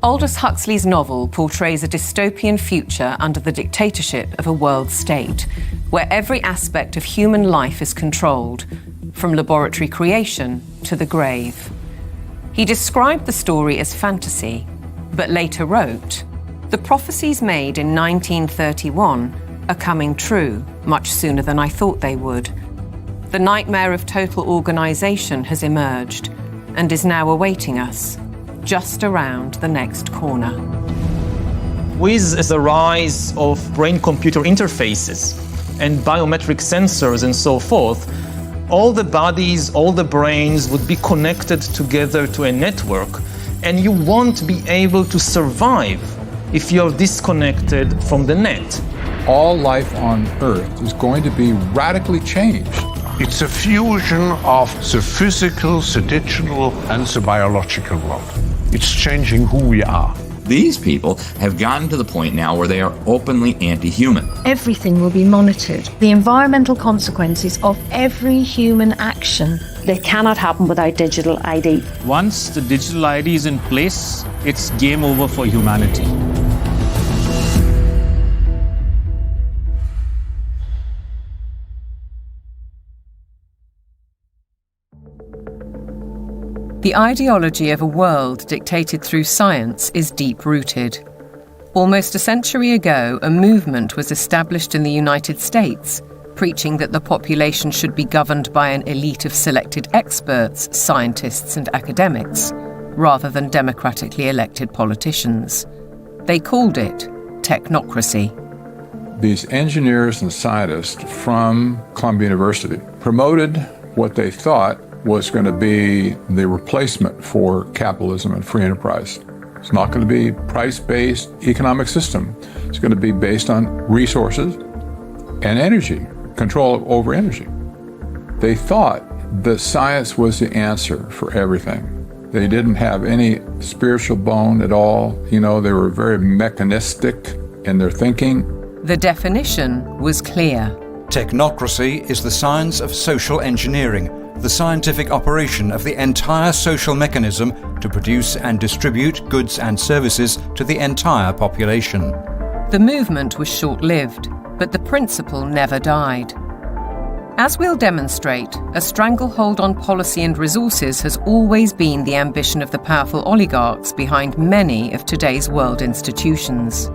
Aldous Huxley's novel portrays a dystopian future under the dictatorship of a world state, where every aspect of human life is controlled, from laboratory creation to the grave. He described the story as fantasy, but later wrote, "The prophecies made in 1931 are coming true much sooner than I thought they would. The nightmare of total organisation has emerged and is now awaiting us, just around the next corner." With the rise of brain-computer interfaces and biometric sensors and so forth, all the bodies, all the brains would be connected together to a network, and you won't be able to survive if you're disconnected from the net. All life on Earth is going to be radically changed. It's a fusion of the physical, the digital, and the biological world. It's changing who we are. These people have gotten to the point now where they are openly anti-human. Everything will be monitored. The environmental consequences of every human action. They cannot happen without digital ID. Once the digital ID is in place, it's game over for humanity. The ideology of a world dictated through science is deep-rooted. Almost a century ago, a movement was established in the United States, preaching that the population should be governed by an elite of selected experts, scientists and academics, rather than democratically elected politicians. They called it technocracy. These engineers and scientists from Columbia University promoted what they thought was going to be the replacement for capitalism and free enterprise. It's not going to be price-based economic system. It's going to be based on resources and energy, control over energy. They thought that science was the answer for everything. They didn't have any spiritual bone at all. You know, they were very mechanistic in their thinking. The definition was clear. Technocracy is the science of social engineering, the scientific operation of the entire social mechanism to produce and distribute goods and services to the entire population. The movement was short-lived, but the principle never died. As we'll demonstrate, a stranglehold on policy and resources has always been the ambition of the powerful oligarchs behind many of today's world institutions.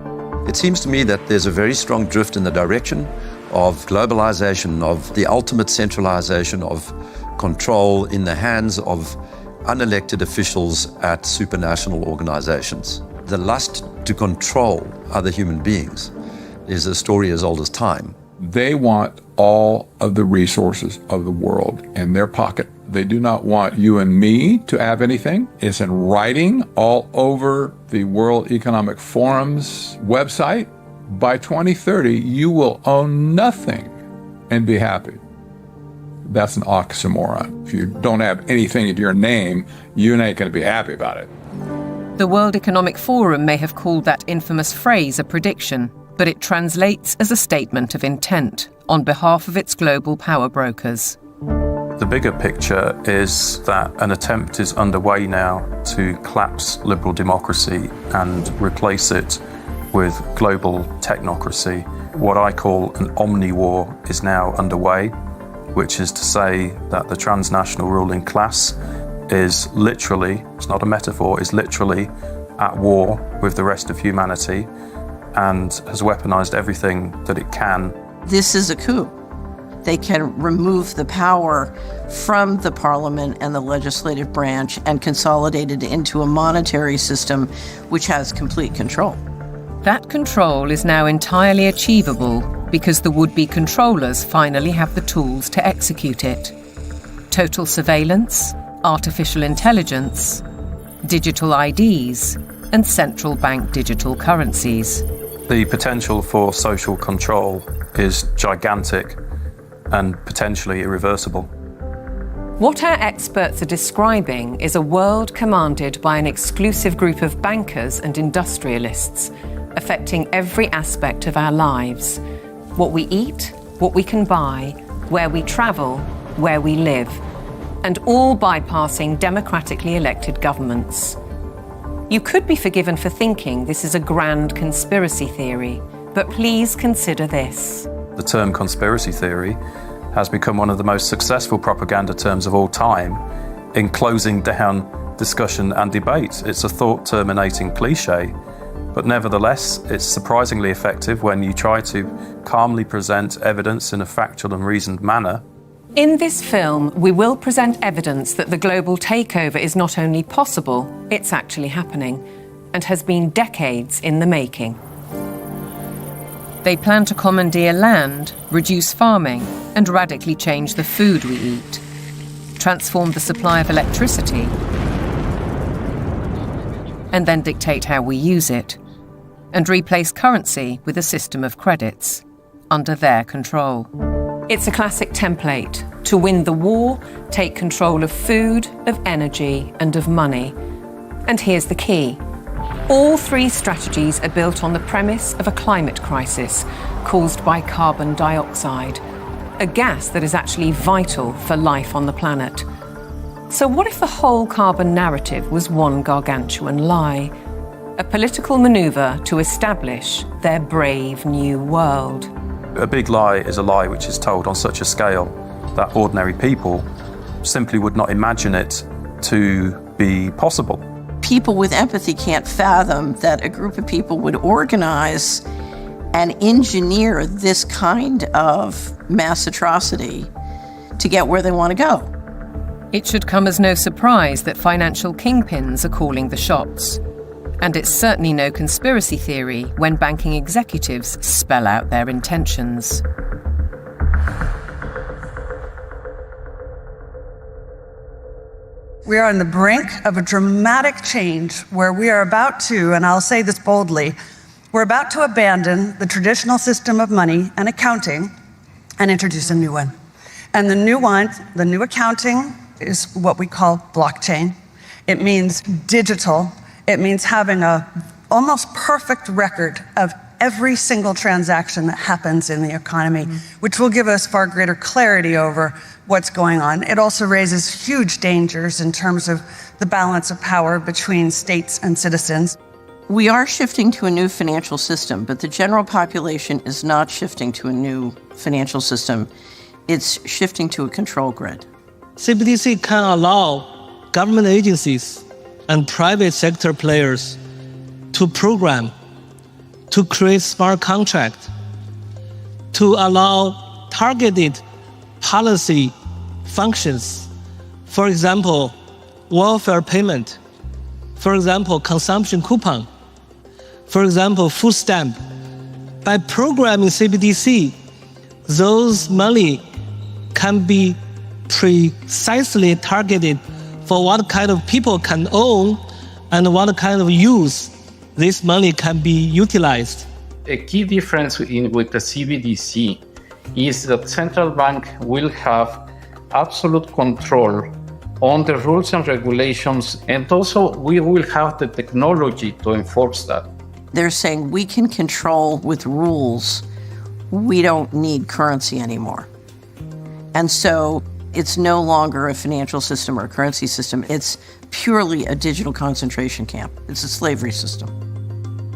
It seems to me that there's a very strong drift in the direction of globalization, of the ultimate centralization of control in the hands of unelected officials at supranational organizations. The lust to control other human beings is a story as old as time. They want all of the resources of the world in their pocket. They do not want you and me to have anything. It's in writing all over the World Economic Forum's website. By 2030, you will own nothing and be happy. That's an oxymoron. If you don't have anything in your name, you ain't going to be happy about it. The World Economic Forum may have called that infamous phrase a prediction, but it translates as a statement of intent on behalf of its global power brokers. The bigger picture is that an attempt is underway now to collapse liberal democracy and replace it with global technocracy. What I call an omni-war is now underway, which is to say that the transnational ruling class is literally, it's not a metaphor, is literally at war with the rest of humanity and has weaponized everything that it can. This is a coup. They can remove the power from the parliament and the legislative branch and consolidate it into a monetary system which has complete control. That control is now entirely achievable because the would-be controllers finally have the tools to execute it. Total surveillance, artificial intelligence, digital IDs, and central bank digital currencies. The potential for social control is gigantic and potentially irreversible. What our experts are describing is a world commanded by an exclusive group of bankers and industrialists, affecting every aspect of our lives. What we eat, what we can buy, where we travel, where we live, and all bypassing democratically elected governments. You could be forgiven for thinking this is a grand conspiracy theory, but please consider this. The term conspiracy theory has become one of the most successful propaganda terms of all time in closing down discussion and debate. It's a thought-terminating cliche, but nevertheless, it's surprisingly effective when you try to calmly present evidence in a factual and reasoned manner. In this film, we will present evidence that the global takeover is not only possible, it's actually happening, and has been decades in the making. They plan to commandeer land, reduce farming, and radically change the food we eat, transform the supply of electricity, and then dictate how we use it, and replace currency with a system of credits, under their control. It's a classic template. To win the war, take control of food, of energy, and of money. And here's the key. All three strategies are built on the premise of a climate crisis caused by carbon dioxide, a gas that is actually vital for life on the planet. So what if the whole carbon narrative was one gargantuan lie? A political maneuver to establish their brave new world. A big lie is a lie which is told on such a scale that ordinary people simply would not imagine it to be possible. People with empathy can't fathom that a group of people would organize and engineer this kind of mass atrocity to get where they want to go. It should come as no surprise that financial kingpins are calling the shots. And it's certainly no conspiracy theory when banking executives spell out their intentions. We are on the brink of a dramatic change where we are about to, and I'll say this boldly, we're about to abandon the traditional system of money and accounting and introduce a new one. And the new accounting is what we call blockchain. It means digital. It means having a almost perfect record of every single transaction that happens in the economy, which will give us far greater clarity over what's going on. It also raises huge dangers in terms of the balance of power between states and citizens. We are shifting to a new financial system, but the general population is not shifting to a new financial system. It's shifting to a control grid. CBDC can allow government agencies and private sector players to program, to create smart contracts, to allow targeted policy functions. For example, welfare payment. For example, consumption coupon. For example, food stamp. By programming CBDC, those money can be precisely targeted for what kind of people can own and what kind of use this money can be utilized. A key difference with the CBDC is that central bank will have absolute control on the rules and regulations, and also we will have the technology to enforce that. They're saying we can control with rules. We don't need currency anymore. And so it's no longer a financial system or a currency system. It's purely a digital concentration camp. It's a slavery system.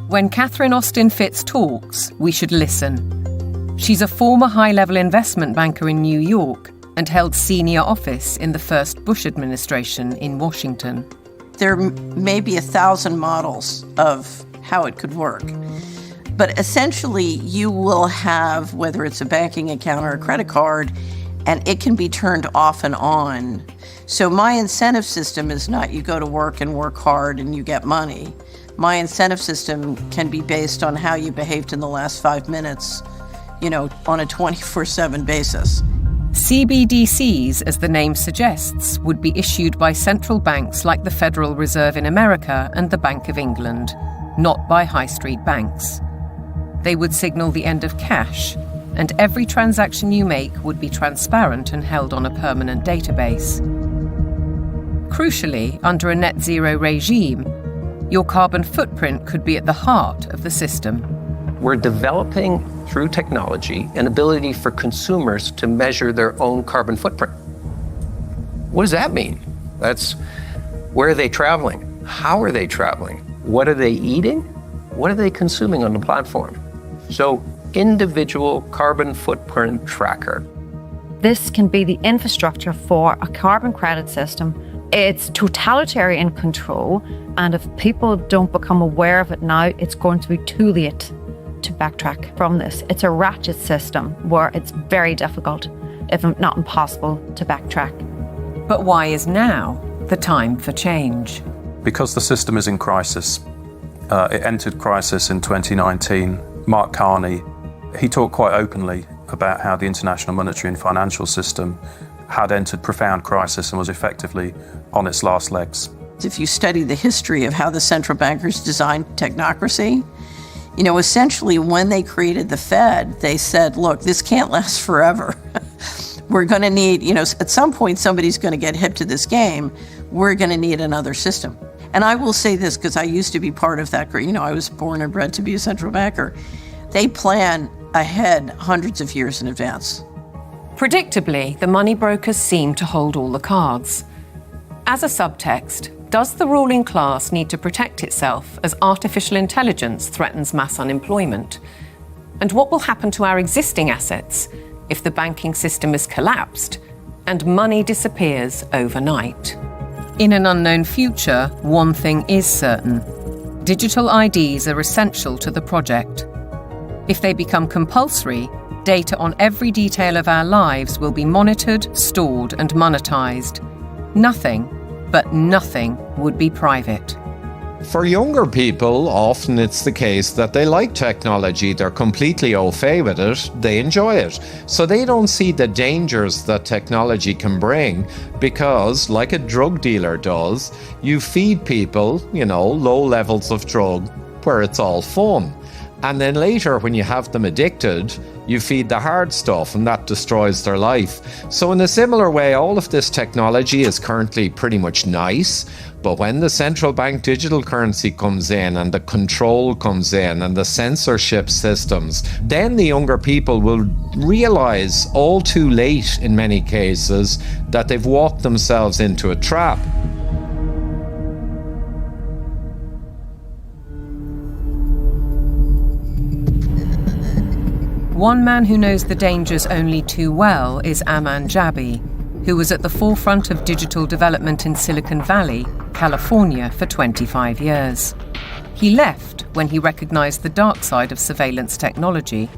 When Catherine Austin Fitts talks, we should listen. She's a former high-level investment banker in New York and held senior office in the first Bush administration in Washington. There may be 1,000 models of how it could work. But essentially, you will have, whether it's a banking account or a credit card, and it can be turned off and on. So my incentive system is not you go to work and work hard and you get money. My incentive system can be based on how you behaved in the last 5 minutes, on a 24/7 basis. CBDCs, as the name suggests, would be issued by central banks like the Federal Reserve in America and the Bank of England, not by high street banks. They would signal the end of cash, and every transaction you make would be transparent and held on a permanent database. Crucially, under a net zero regime, your carbon footprint could be at the heart of the system. We're developing, through technology, an ability for consumers to measure their own carbon footprint. What does that mean? That's where are they traveling? How are they traveling? What are they eating? What are they consuming on the platform? So, individual carbon footprint tracker. This can be the infrastructure for a carbon credit system. It's totalitarian control, and if people don't become aware of it now, it's going to be too late to backtrack from this. It's a ratchet system where it's very difficult, if not impossible, to backtrack. But why is now the time for change? Because the system is in crisis. It entered crisis in 2019. Mark Carney, he talked quite openly about how the international monetary and financial system had entered profound crisis and was effectively on its last legs. If you study the history of how the central bankers designed technocracy, essentially when they created the Fed, they said, look, this can't last forever. We're going to need, at some point somebody's going to get hip to this game. We're going to need another system. And I will say this, because I used to be part of that group. I was born and bred to be a central banker. They plan ahead hundreds of years in advance. Predictably, the money brokers seem to hold all the cards. As a subtext, does the ruling class need to protect itself as artificial intelligence threatens mass unemployment? And what will happen to our existing assets if the banking system is collapsed and money disappears overnight? In an unknown future, one thing is certain. Digital IDs are essential to the project. If they become compulsory, data on every detail of our lives will be monitored, stored, and monetized. Nothing, but nothing would be private. For younger people, often it's the case that they like technology, they're completely au fait with it, they enjoy it. So they don't see the dangers that technology can bring because, like a drug dealer does, you feed people, low levels of drug where it's all fun. And then later, when you have them addicted, you feed the hard stuff and that destroys their life. So in a similar way, all of this technology is currently pretty much nice, but when the central bank digital currency comes in and the control comes in and the censorship systems, then the younger people will realize all too late in many cases that they've walked themselves into a trap. One man who knows the dangers only too well is Aman Jabi, who was at the forefront of digital development in Silicon Valley, California, for 25 years. He left when he recognized the dark side of surveillance technology,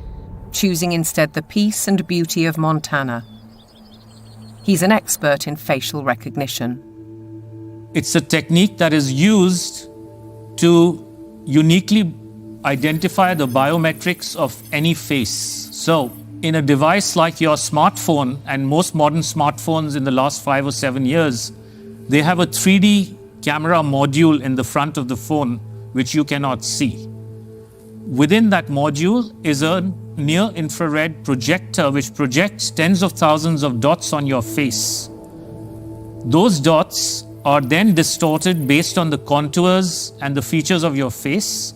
choosing instead the peace and beauty of Montana. He's an expert in facial recognition. It's a technique that is used to uniquely identify the biometrics of any face. So, in a device like your smartphone, and most modern smartphones in the last 5 or 7 years, they have a 3D camera module in the front of the phone, which you cannot see. Within that module is a near-infrared projector, which projects tens of thousands of dots on your face. Those dots are then distorted based on the contours and the features of your face.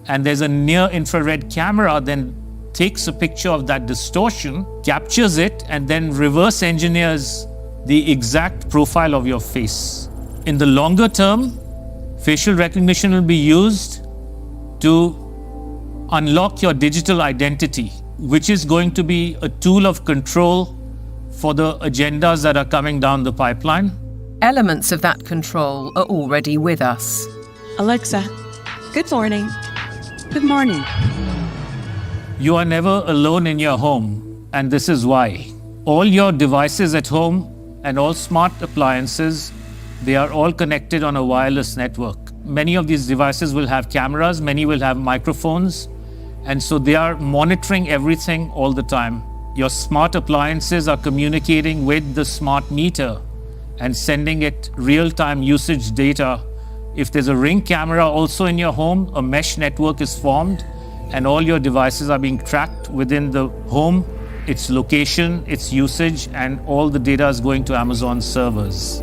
And there's a near-infrared camera then takes a picture of that distortion, captures it, and then reverse engineers the exact profile of your face. In the longer term, facial recognition will be used to unlock your digital identity, which is going to be a tool of control for the agendas that are coming down the pipeline. Elements of that control are already with us. Alexa, good morning. Good morning. You are never alone in your home, and this is why. All your devices at home and all smart appliances, they are all connected on a wireless network. Many of these devices will have cameras, many will have microphones, and so they are monitoring everything all the time. Your smart appliances are communicating with the smart meter and sending it real-time usage data. If there's a Ring camera also in your home, a mesh network is formed and all your devices are being tracked within the home, its location, its usage, and all the data is going to Amazon servers.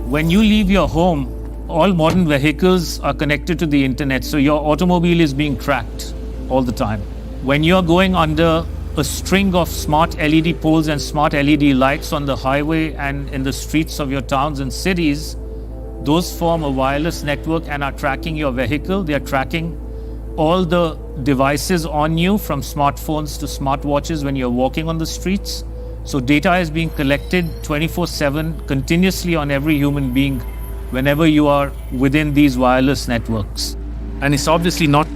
When you leave your home, all modern vehicles are connected to the internet, so your automobile is being tracked all the time. When you're going under a string of smart LED poles and smart LED lights on the highway and in the streets of your towns and cities, Those form a wireless network and are tracking your vehicle. They are tracking all the devices on you, from smartphones to smartwatches when you're walking on the streets. So data is being collected 24/7 continuously on every human being whenever you are within these wireless networks. And it's obviously not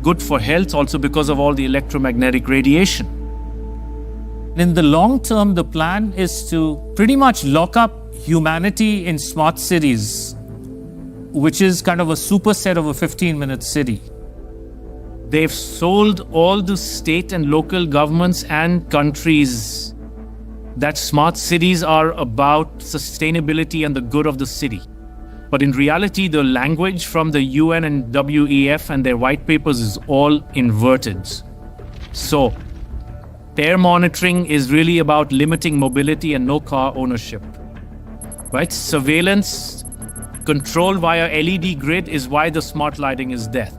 good for health also because of all the electromagnetic radiation. In the long term, the plan is to pretty much lock up humanity in smart cities, which is kind of a superset of a 15-minute city. They've sold all the state and local governments and countries that smart cities are about sustainability and the good of the city. But in reality, the language from the UN and WEF and their white papers is all inverted. So, air monitoring is really about limiting mobility and no car ownership. Right? Surveillance, control via LED grid is why the smart lighting is there.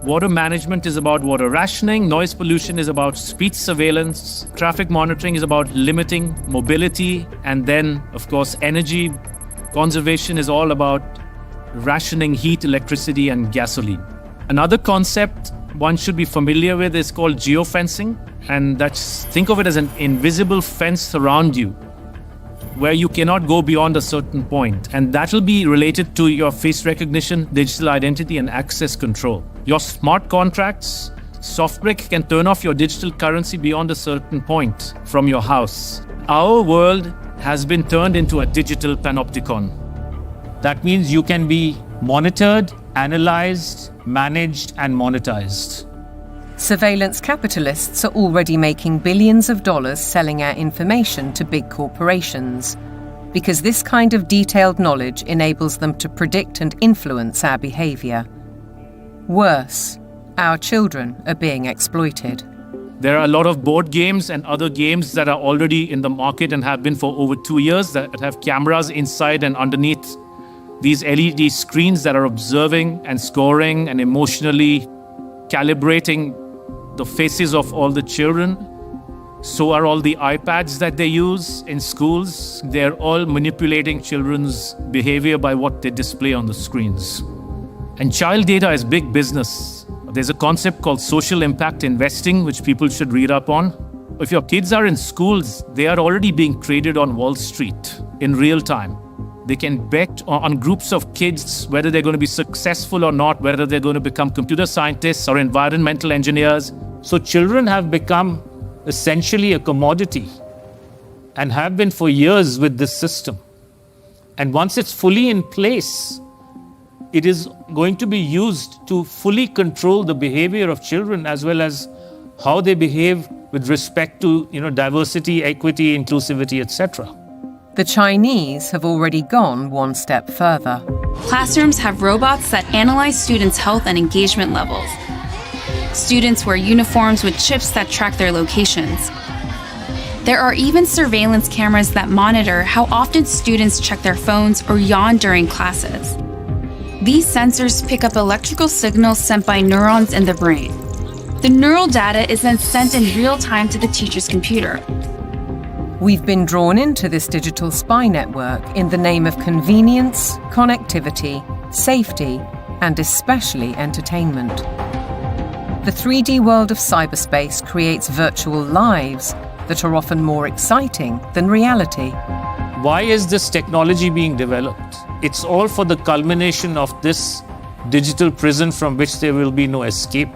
Water management is about water rationing, noise pollution is about speed surveillance, traffic monitoring is about limiting mobility, and then, of course, energy conservation is all about rationing heat, electricity, and gasoline. Another concept one should be familiar with is called geofencing, and think of it as an invisible fence around you, where you cannot go beyond a certain point. And that will be related to your face recognition, digital identity, and access control. Your smart contracts, SoftBrick can turn off your digital currency beyond a certain point from your house. Our world has been turned into a digital panopticon. That means you can be monitored, analyzed, managed, and monetized. Surveillance capitalists are already making billions of dollars selling our information to big corporations, because this kind of detailed knowledge enables them to predict and influence our behavior. Worse, our children are being exploited. There are a lot of board games and other games that are already in the market and have been for over 2 years that have cameras inside and underneath these LED screens that are observing and scoring and emotionally calibrating the faces of all the children. So are all the iPads that they use in schools. They're all manipulating children's behavior by what they display on the screens. And child data is big business. There's a concept called social impact investing, which people should read up on. If your kids are in schools, they are already being traded on Wall Street in real time. They can bet on groups of kids, whether they're going to be successful or not, whether they're going to become computer scientists or environmental engineers. So children have become essentially a commodity and have been for years with this system. And once it's fully in place, it is going to be used to fully control the behavior of children as well as how they behave with respect to, diversity, equity, inclusivity, etc. The Chinese have already gone one step further. Classrooms have robots that analyze students' health and engagement levels. Students wear uniforms with chips that track their locations. There are even surveillance cameras that monitor how often students check their phones or yawn during classes. These sensors pick up electrical signals sent by neurons in the brain. The neural data is then sent in real time to the teacher's computer. We've been drawn into this digital spy network in the name of convenience, connectivity, safety, and especially entertainment. The 3D world of cyberspace creates virtual lives that are often more exciting than reality. Why is this technology being developed? It's all for the culmination of this digital prison from which there will be no escape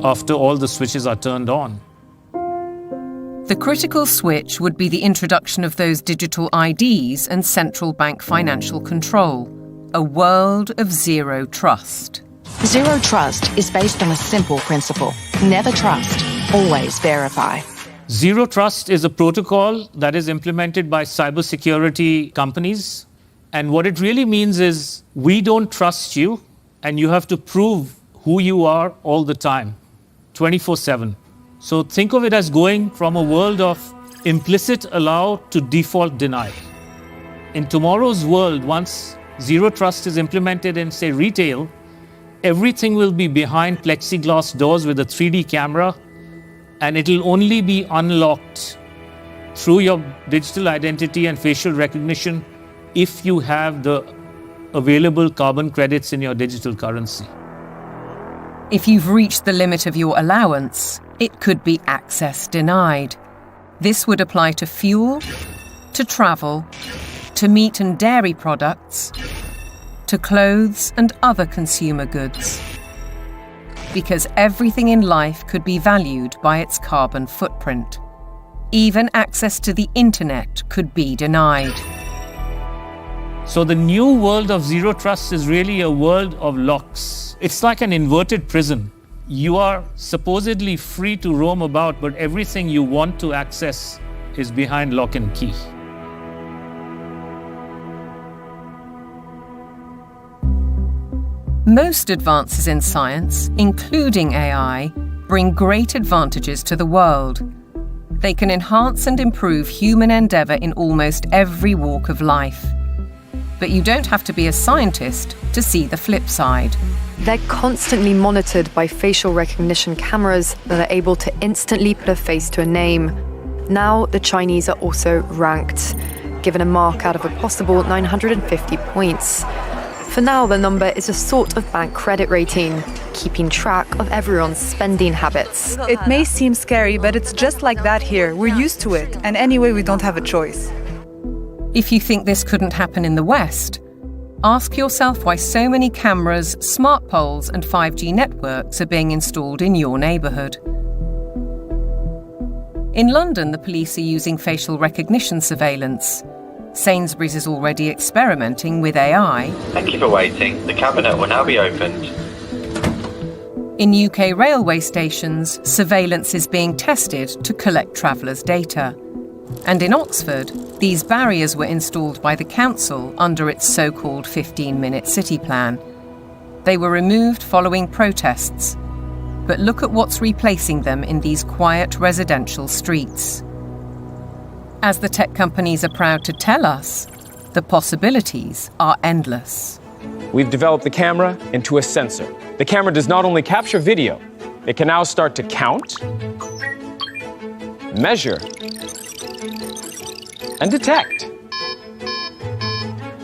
after all the switches are turned on. The critical switch would be the introduction of those digital IDs and central bank financial control, a world of zero trust. Zero trust is based on a simple principle. Never trust, always verify. Zero trust is a protocol that is implemented by cybersecurity companies. And what it really means is we don't trust you and you have to prove who you are all the time, 24/7. So think of it as going from a world of implicit allow to default deny. In tomorrow's world, once zero trust is implemented in, say, retail, everything will be behind plexiglass doors with a 3D camera, and it'll only be unlocked through your digital identity and facial recognition if you have the available carbon credits in your digital currency. If you've reached the limit of your allowance, it could be access denied. This would apply to fuel, to travel, to meat and dairy products, to clothes and other consumer goods. Because everything in life could be valued by its carbon footprint. Even access to the internet could be denied. So the new world of zero trust is really a world of locks. It's like an inverted prison. You are supposedly free to roam about, but everything you want to access is behind lock and key. Most advances in science, including AI, bring great advantages to the world. They can enhance and improve human endeavour in almost every walk of life. But you don't have to be a scientist to see the flip side. They're constantly monitored by facial recognition cameras that are able to instantly put a face to a name. Now, the Chinese are also ranked, given a mark out of a possible 950 points. For now, the number is a sort of bank credit rating, keeping track of everyone's spending habits. It may seem scary, but it's just like that here. We're used to it, and anyway, we don't have a choice. If you think this couldn't happen in the West, ask yourself why so many cameras, smart poles and 5G networks are being installed in your neighbourhood. In London, the police are using facial recognition surveillance. Sainsbury's is already experimenting with AI. Thank you for waiting. The cabinet will now be opened. In UK railway stations, surveillance is being tested to collect travellers' data. And in Oxford, these barriers were installed by the council under its so-called 15-minute city plan. They were removed following protests. But look at what's replacing them in these quiet residential streets. As the tech companies are proud to tell us, the possibilities are endless. We've developed the camera into a sensor. The camera does not only capture video, it can now start to count, measure, and detect.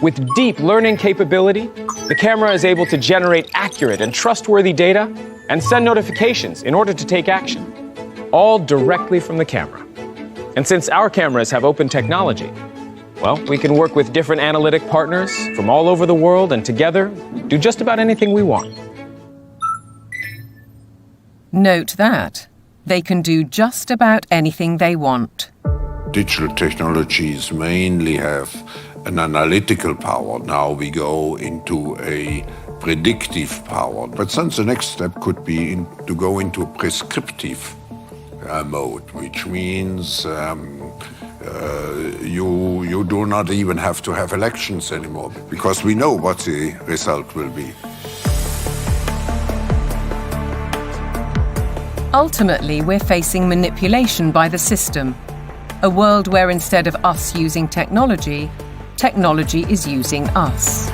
With deep learning capability, the camera is able to generate accurate and trustworthy data and send notifications in order to take action, all directly from the camera. And since our cameras have open technology, well, we can work with different analytic partners from all over the world and together do just about anything we want. Note that they can do just about anything they want. Digital technologies mainly have an analytical power. Now we go into a predictive power. But then the next step could be to go into a prescriptive mode, which means you do not even have to have elections anymore, because we know what the result will be. Ultimately, we're facing manipulation by the system. A world where instead of us using technology, technology is using us.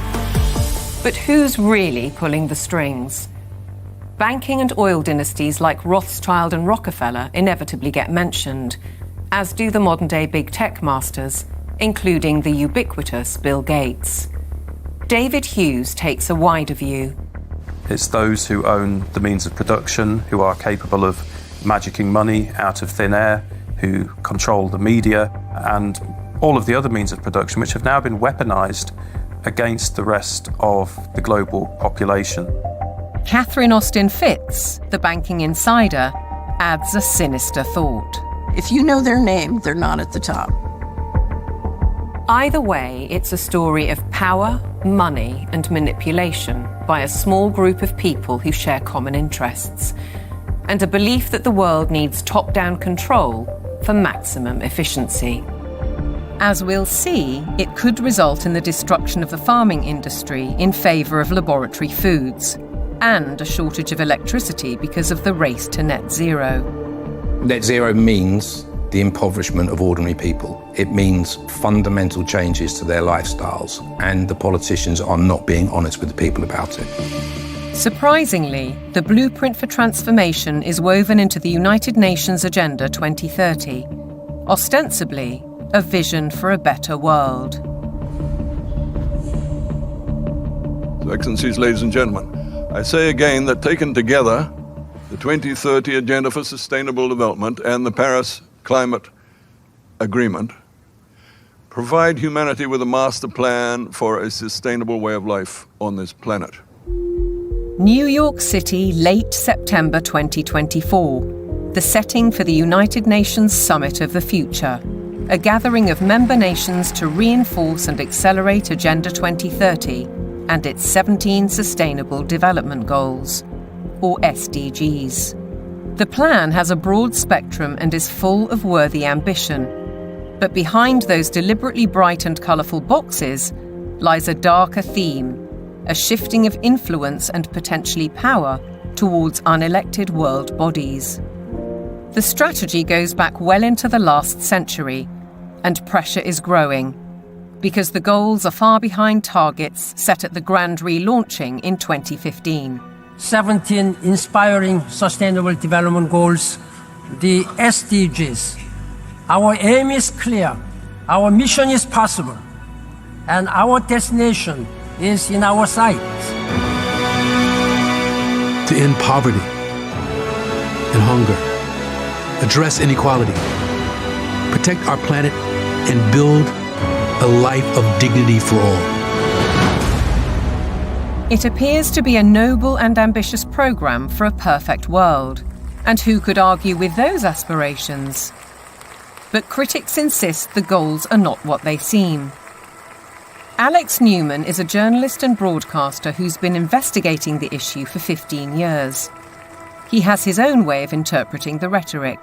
But who's really pulling the strings? Banking and oil dynasties like Rothschild and Rockefeller inevitably get mentioned, as do the modern-day big tech masters, including the ubiquitous Bill Gates. David Hughes takes a wider view. It's those who own the means of production, who are capable of magicking money out of thin air, who control the media, and all of the other means of production, which have now been weaponized against the rest of the global population. Catherine Austin Fitz, the banking insider, adds a sinister thought. If you know their name, they're not at the top. Either way, it's a story of power, money, and manipulation by a small group of people who share common interests, and a belief that the world needs top-down control for maximum efficiency. As we'll see, it could result in the destruction of the farming industry in favour of laboratory foods, and a shortage of electricity because of the race to net zero. Net zero means the impoverishment of ordinary people. It means fundamental changes to their lifestyles, and the politicians are not being honest with the people about it. Surprisingly, the blueprint for transformation is woven into the United Nations Agenda 2030, ostensibly a vision for a better world. Excellencies, ladies and gentlemen, I say again that taken together, the 2030 Agenda for Sustainable Development and the Paris Climate Agreement provide humanity with a master plan for a sustainable way of life on this planet. New York City, late September 2024, the setting for the United Nations Summit of the Future, a gathering of member nations to reinforce and accelerate Agenda 2030 and its 17 Sustainable Development Goals, or SDGs. The plan has a broad spectrum and is full of worthy ambition. But behind those deliberately bright and colourful boxes lies a darker theme, a shifting of influence and potentially power towards unelected world bodies. The strategy goes back well into the last century, and pressure is growing, because the goals are far behind targets set at the grand relaunching in 2015. 17 inspiring Sustainable Development Goals, the SDGs. Our aim is clear, our mission is possible, and our destination is in our sights. To end poverty and hunger, address inequality, protect our planet, and build a life of dignity for all. It appears to be a noble and ambitious programme for a perfect world. And who could argue with those aspirations? But critics insist the goals are not what they seem. Alex Newman is a journalist and broadcaster who's been investigating the issue for 15 years. He has his own way of interpreting the rhetoric.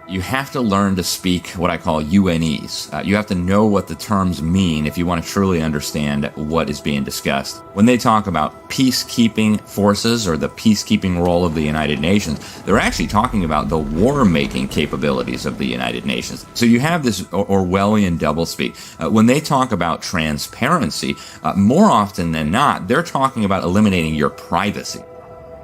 You have to learn to speak what I call UNEs. You have to know what the terms mean if you want to truly understand what is being discussed. When they talk about peacekeeping forces or the peacekeeping role of the United Nations, they're actually talking about the war-making capabilities of the United Nations. So you have this Orwellian doublespeak. When they talk about transparency, more often than not, they're talking about eliminating your privacy.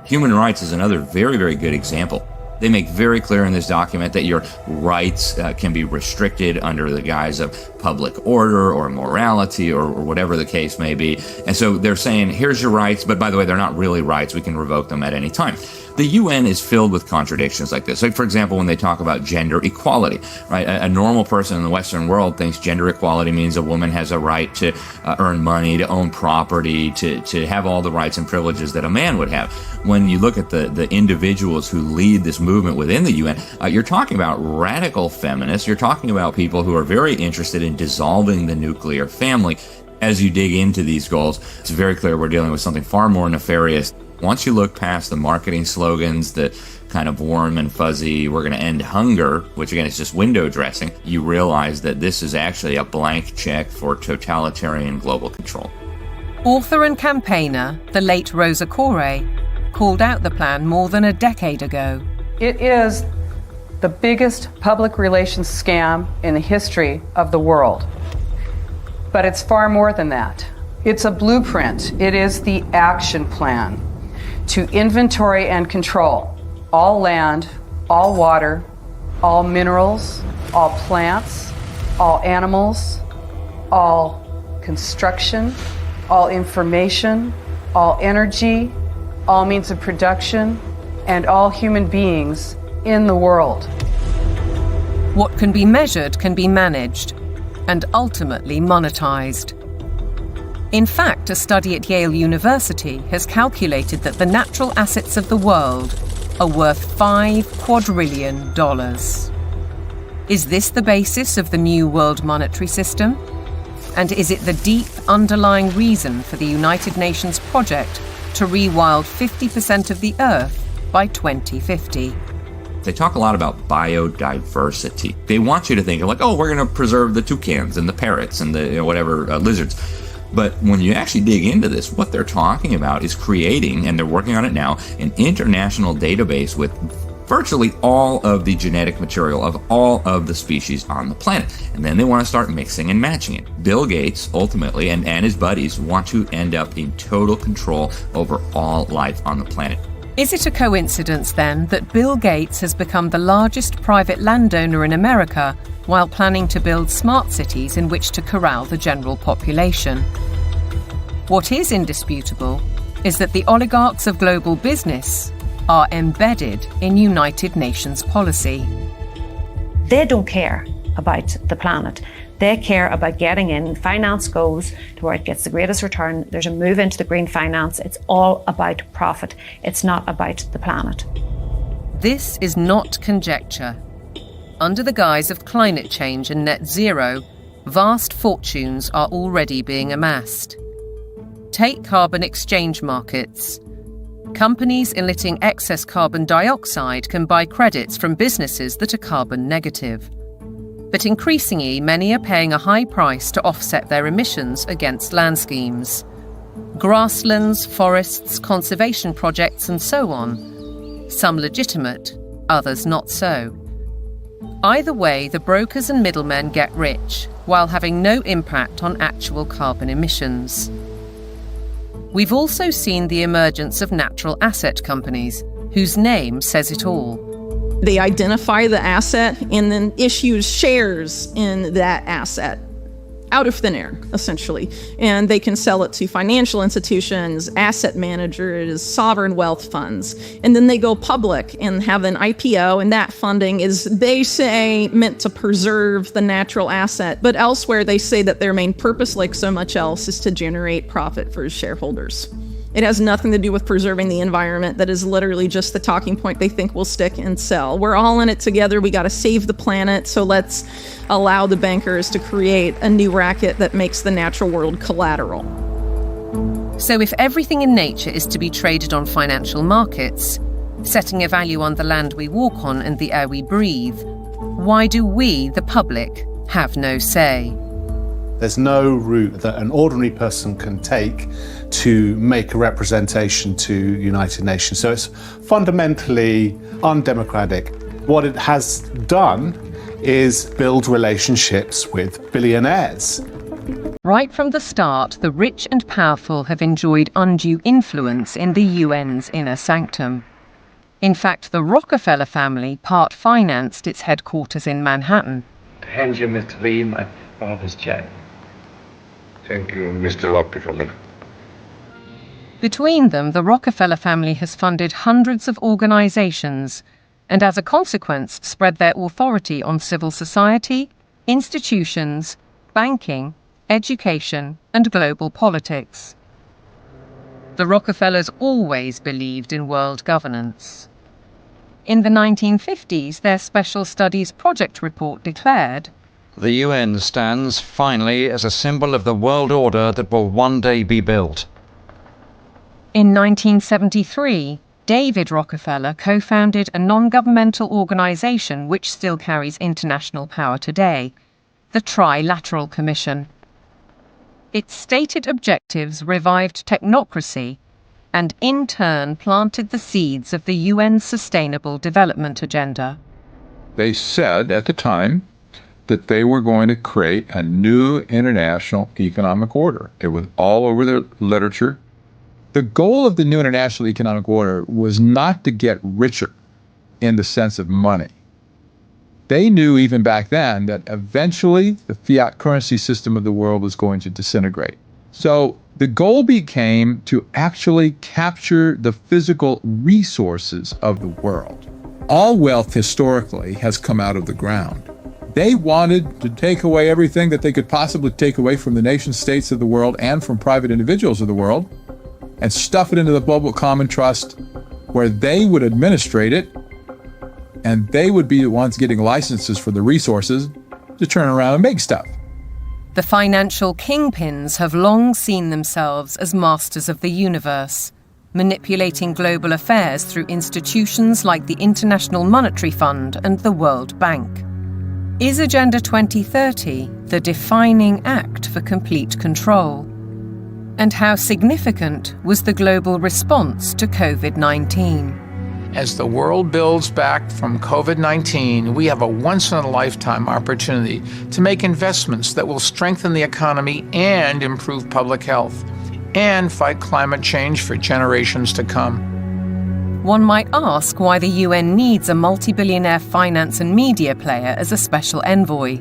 Human rights is another very, very good example. They make very clear in this document that your rights can be restricted under the guise of public order or morality or whatever the case may be. And so they're saying, here's your rights, but by the way, they're not really rights. We can revoke them at any time. The UN is filled with contradictions like this. Like, for example, when they talk about gender equality, right? A normal person in the Western world thinks gender equality means a woman has a right to earn money, to own property, to have all the rights and privileges that a man would have. When you look at the individuals who lead this movement within the UN, you're talking about radical feminists. You're talking about people who are very interested in dissolving the nuclear family. As you dig into these goals, it's very clear we're dealing with something far more nefarious. Once you look past the marketing slogans, the kind of warm and fuzzy, we're going to end hunger, which again is just window dressing, you realize that this is actually a blank check for totalitarian global control. Author and campaigner, the late Rosa Koire, called out the plan more than a decade ago. It is the biggest public relations scam in the history of the world. But it's far more than that. It's a blueprint. It is the action plan to inventory and control all land, all water, all minerals, all plants, all animals, all construction, all information, all energy, all means of production, and all human beings in the world. What can be measured can be managed and ultimately monetized. In fact, a study at Yale University has calculated that the natural assets of the world are worth $5 quadrillion. Is this the basis of the new world monetary system? And is it the deep underlying reason for the United Nations project to rewild 50% of the Earth by 2050? They talk a lot about biodiversity. They want you to think of like, oh, we're going to preserve the toucans and the parrots and the whatever lizards. But when you actually dig into this, what they're talking about is creating, and they're working on it now, an international database with virtually all of the genetic material of all of the species on the planet. And then they want to start mixing and matching it. Bill Gates, ultimately, and his buddies want to end up in total control over all life on the planet. Is it a coincidence, then, that Bill Gates has become the largest private landowner in America while planning to build smart cities in which to corral the general population? What is indisputable is that the oligarchs of global business are embedded in United Nations policy. They don't care about the planet. They care about getting in. Finance goes to where it gets the greatest return. There's a move into the green finance. It's all about profit. It's not about the planet. This is not conjecture. Under the guise of climate change and net zero, vast fortunes are already being amassed. Take carbon exchange markets. Companies emitting excess carbon dioxide can buy credits from businesses that are carbon negative. But increasingly, many are paying a high price to offset their emissions against land schemes. Grasslands, forests, conservation projects, and so on. Some legitimate, others not so. Either way, the brokers and middlemen get rich, while having no impact on actual carbon emissions. We've also seen the emergence of natural asset companies, whose name says it all. They identify the asset and then issue shares in that asset out of thin air, essentially. And they can sell it to financial institutions, asset managers, sovereign wealth funds. And then they go public and have an IPO, and that funding is, they say, meant to preserve the natural asset. But elsewhere, they say that their main purpose, like so much else, is to generate profit for shareholders. It has nothing to do with preserving the environment. That is literally just the talking point they think will stick and sell. We're all in it together. We got to save the planet. So let's allow the bankers to create a new racket that makes the natural world collateral. So if everything in nature is to be traded on financial markets, setting a value on the land we walk on and the air we breathe, why do we, the public, have no say? There's no route that an ordinary person can take to make a representation to United Nations. So it's fundamentally undemocratic. What it has done is build relationships with billionaires. Right from the start, the rich and powerful have enjoyed undue influence in the UN's inner sanctum. In fact, the Rockefeller family part-financed its headquarters in Manhattan. Hand you, Mr. Lee, my father's check. Thank you, Mr. Rockefeller. Between them, the Rockefeller family has funded hundreds of organizations and, as a consequence, spread their authority on civil society, institutions, banking, education, and global politics. The Rockefellers always believed in world governance. In the 1950s, their Special Studies Project report declared, "The UN stands, finally, as a symbol of the world order that will one day be built." In 1973, David Rockefeller co-founded a non-governmental organization which still carries international power today, the Trilateral Commission. Its stated objectives revived technocracy and in turn planted the seeds of the UN's Sustainable Development Agenda. They said at the time that they were going to create a new international economic order. It was all over the literature. The goal of the new international economic order was not to get richer in the sense of money. They knew even back then that eventually the fiat currency system of the world was going to disintegrate. So the goal became to actually capture the physical resources of the world. All wealth historically has come out of the ground. They wanted to take away everything that they could possibly take away from the nation states of the world and from private individuals of the world and stuff it into the global common trust where they would administrate it and they would be the ones getting licenses for the resources to turn around and make stuff. The financial kingpins have long seen themselves as masters of the universe, manipulating global affairs through institutions like the International Monetary Fund and the World Bank. Is Agenda 2030 the defining act for complete control? And how significant was the global response to COVID-19? As the world builds back from COVID-19, we have a once-in-a-lifetime opportunity to make investments that will strengthen the economy and improve public health, and fight climate change for generations to come. One might ask why the UN needs a multi-billionaire finance and media player as a special envoy,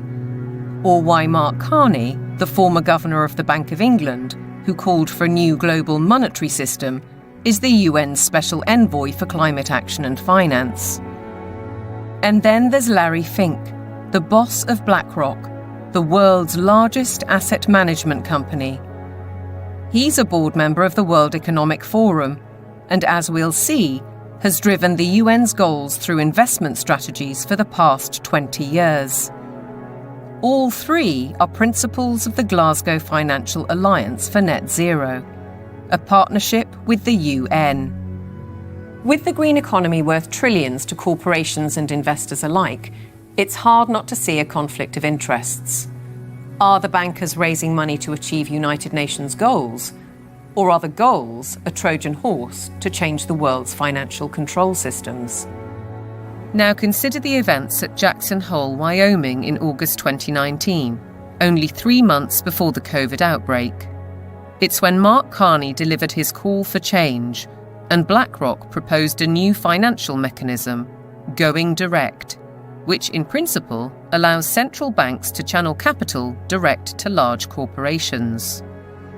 or why Mark Carney, the former governor of the Bank of England, who called for a new global monetary system, is the UN's Special Envoy for Climate Action and Finance. And then there's Larry Fink, the boss of BlackRock, the world's largest asset management company. He's a board member of the World Economic Forum, and as we'll see, has driven the UN's goals through investment strategies for the past 20 years. All three are principles of the Glasgow Financial Alliance for Net Zero, a partnership with the UN. With the green economy worth trillions to corporations and investors alike, it's hard not to see a conflict of interests. Are the bankers raising money to achieve United Nations goals? Or are the goals a Trojan horse to change the world's financial control systems? Now consider the events at Jackson Hole, Wyoming in August 2019, only 3 months before the COVID outbreak. It's when Mark Carney delivered his call for change, and BlackRock proposed a new financial mechanism, Going Direct, which in principle allows central banks to channel capital direct to large corporations.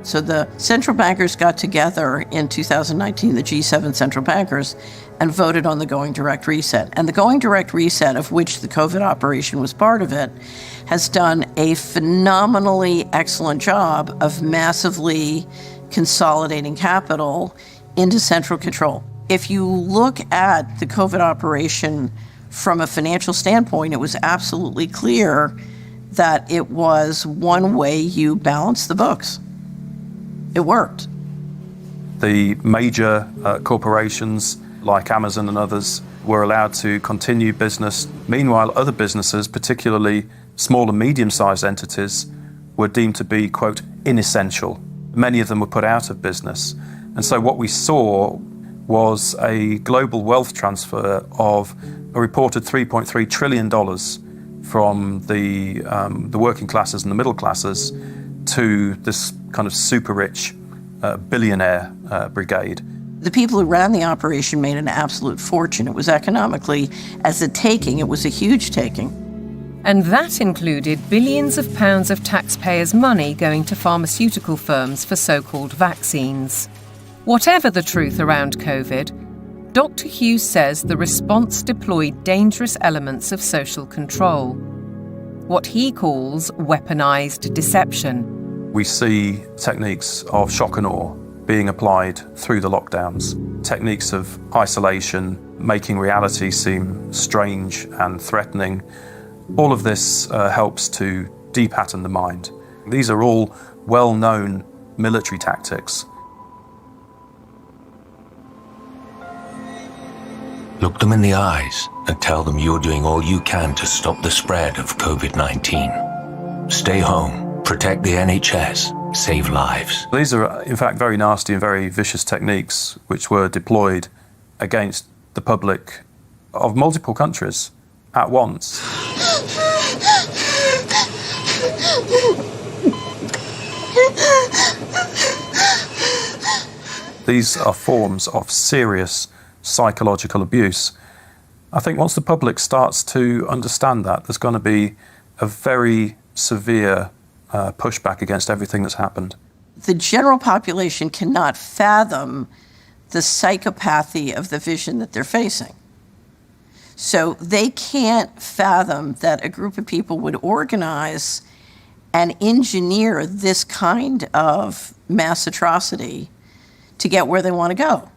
So the central bankers got together in 2019, the G7 central bankers, and voted on the Going Direct Reset. And the Going Direct Reset, of which the COVID operation was part of it, has done a phenomenally excellent job of massively consolidating capital into central control. If you look at the COVID operation from a financial standpoint, it was absolutely clear that it was one way you balance the books. It worked. The major corporations like Amazon and others were allowed to continue business. Meanwhile, other businesses, particularly small and medium-sized entities, were deemed to be, quote, inessential. Many of them were put out of business. And so what we saw was a global wealth transfer of a reported $3.3 trillion from the working classes and the middle classes to this kind of super rich billionaire brigade. The people who ran the operation made an absolute fortune. It was economically, as a taking, it was a huge taking. And that included billions of pounds of taxpayers' money going to pharmaceutical firms for so-called vaccines. Whatever the truth around COVID, Dr. Hughes says the response deployed dangerous elements of social control, what he calls weaponized deception. We see techniques of shock and awe being applied through the lockdowns, techniques of isolation, making reality seem strange and threatening. All of this helps to de-pattern the mind. These are all well-known military tactics. Look them in the eyes and tell them you're doing all you can to stop the spread of COVID-19. Stay home, protect the NHS, save lives. These are, in fact, very nasty and very vicious techniques which were deployed against the public of multiple countries at once. These are forms of serious psychological abuse. I think once the public starts to understand that, there's going to be a very severe pushback against everything that's happened. The general population cannot fathom the psychopathy of the vision that they're facing. So they can't fathom that a group of people would organize and engineer this kind of mass atrocity to get where they want to go.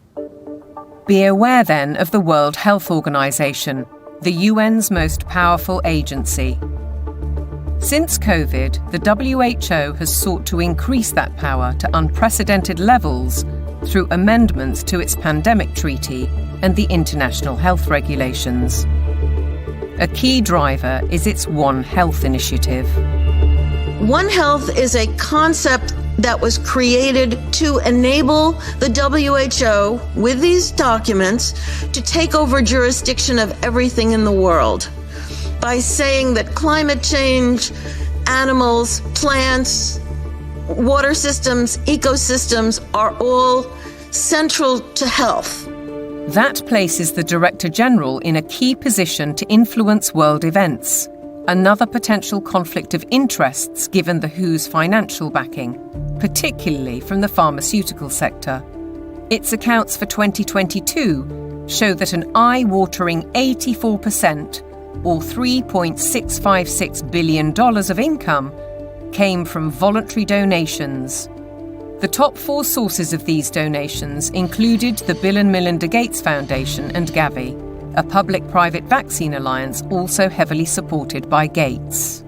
Be aware then of the World Health Organization, the UN's most powerful agency. Since COVID, the WHO has sought to increase that power to unprecedented levels through amendments to its pandemic treaty and the international health regulations. A key driver is its One Health initiative. One Health is a concept that was created to enable the WHO, with these documents, to take over jurisdiction of everything in the world by saying that climate change, animals, plants, water systems, ecosystems are all central to health. That places the Director General in a key position to influence world events, another potential conflict of interests given the WHO's financial backing, particularly from the pharmaceutical sector. Its accounts for 2022 show that an eye-watering 84%, or $3.656 billion of income, came from voluntary donations. The top 4 sources of these donations included the Bill and Melinda Gates Foundation and Gavi, a public-private vaccine alliance also heavily supported by Gates.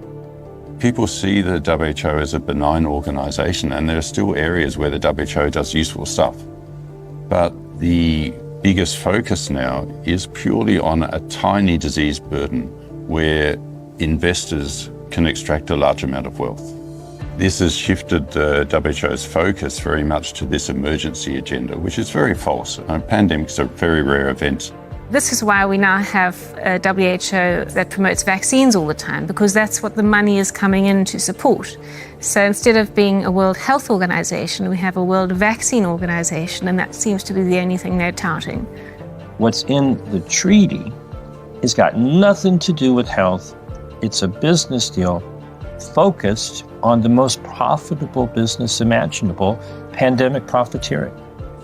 People see the WHO as a benign organisation, and there are still areas where the WHO does useful stuff. But the biggest focus now is purely on a tiny disease burden where investors can extract a large amount of wealth. This has shifted the WHO's focus very much to this emergency agenda, which is very false. Pandemics are very rare events. This is why we now have a WHO that promotes vaccines all the time, because that's what the money is coming in to support. So instead of being a World Health Organization, we have a World Vaccine Organization, and that seems to be the only thing they're touting. What's in the treaty has got nothing to do with health. It's a business deal focused on the most profitable business imaginable, pandemic profiteering.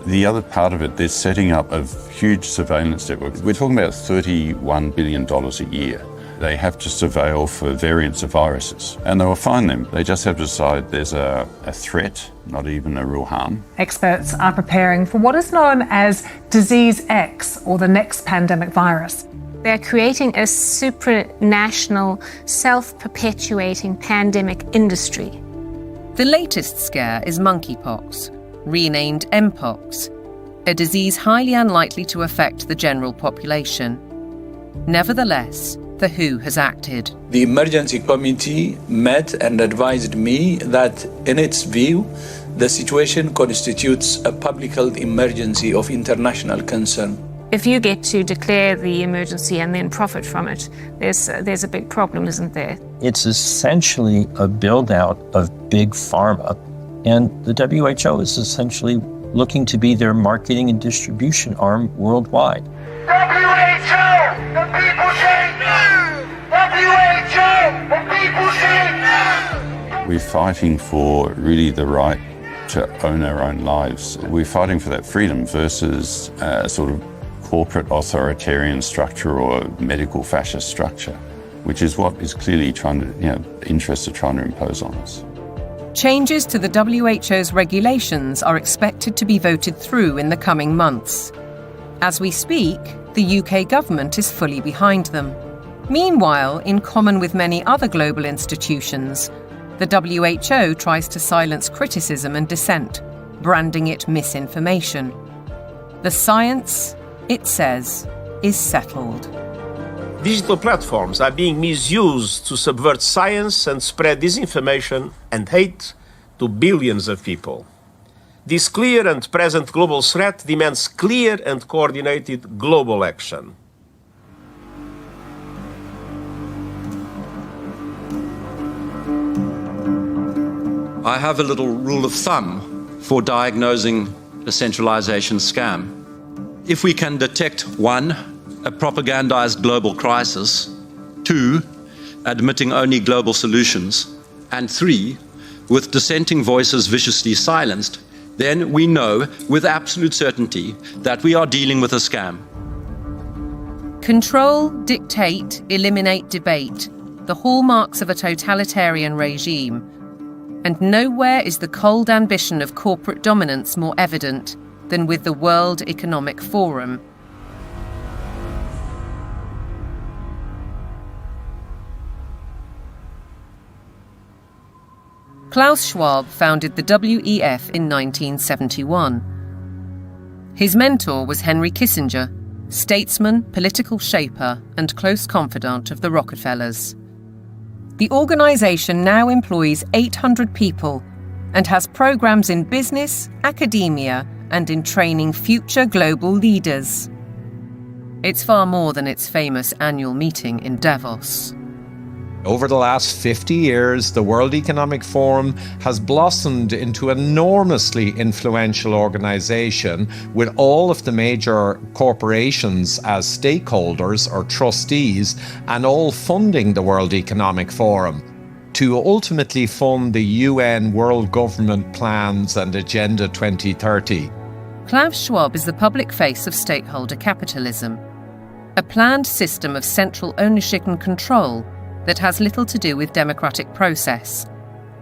The other part of it, they're setting up a huge surveillance network. We're talking about $31 billion a year. They have to surveil for variants of viruses, and they will find them. They just have to decide there's a threat, not even a real harm. Experts are preparing for what is known as Disease X, or the next pandemic virus. They're creating a supranational, self-perpetuating pandemic industry. The latest scare is monkeypox, renamed Mpox, a disease highly unlikely to affect the general population. Nevertheless, the WHO has acted. The emergency committee met and advised me that, in its view, the situation constitutes a public health emergency of international concern. If you get to declare the emergency and then profit from it, there's a big problem, isn't there? It's essentially a build-out of big pharma, and the WHO is essentially looking to be their marketing and distribution arm worldwide. WHO! The people say no! WHO! The people say no! We're fighting for really the right to own our own lives. We're fighting for that freedom versus a sort of corporate authoritarian structure or medical fascist structure, which is what is clearly interests are trying to impose on us. Changes to the WHO's regulations are expected to be voted through in the coming months. As we speak, the UK government is fully behind them. Meanwhile, in common with many other global institutions, the WHO tries to silence criticism and dissent, branding it misinformation. The science, it says, is settled. Digital platforms are being misused to subvert science and spread disinformation and hate to billions of people. This clear and present global threat demands clear and coordinated global action. I have a little rule of thumb for diagnosing a centralization scam. If we can detect 1, a propagandized global crisis, 2, admitting only global solutions, and 3, with dissenting voices viciously silenced, then we know with absolute certainty that we are dealing with a scam. Control, dictate, eliminate debate, the hallmarks of a totalitarian regime. And nowhere is the cold ambition of corporate dominance more evident than with the World Economic Forum. Klaus Schwab founded the WEF in 1971. His mentor was Henry Kissinger, statesman, political shaper, and close confidant of the Rockefellers. The organisation now employs 800 people and has programs in business, academia, and in training future global leaders. It's far more than its famous annual meeting in Davos. Over the last 50 years, the World Economic Forum has blossomed into an enormously influential organization with all of the major corporations as stakeholders or trustees and all funding the World Economic Forum to ultimately fund the UN World Government Plans and Agenda 2030. Klaus Schwab is the public face of stakeholder capitalism, a planned system of central ownership and control that has little to do with democratic process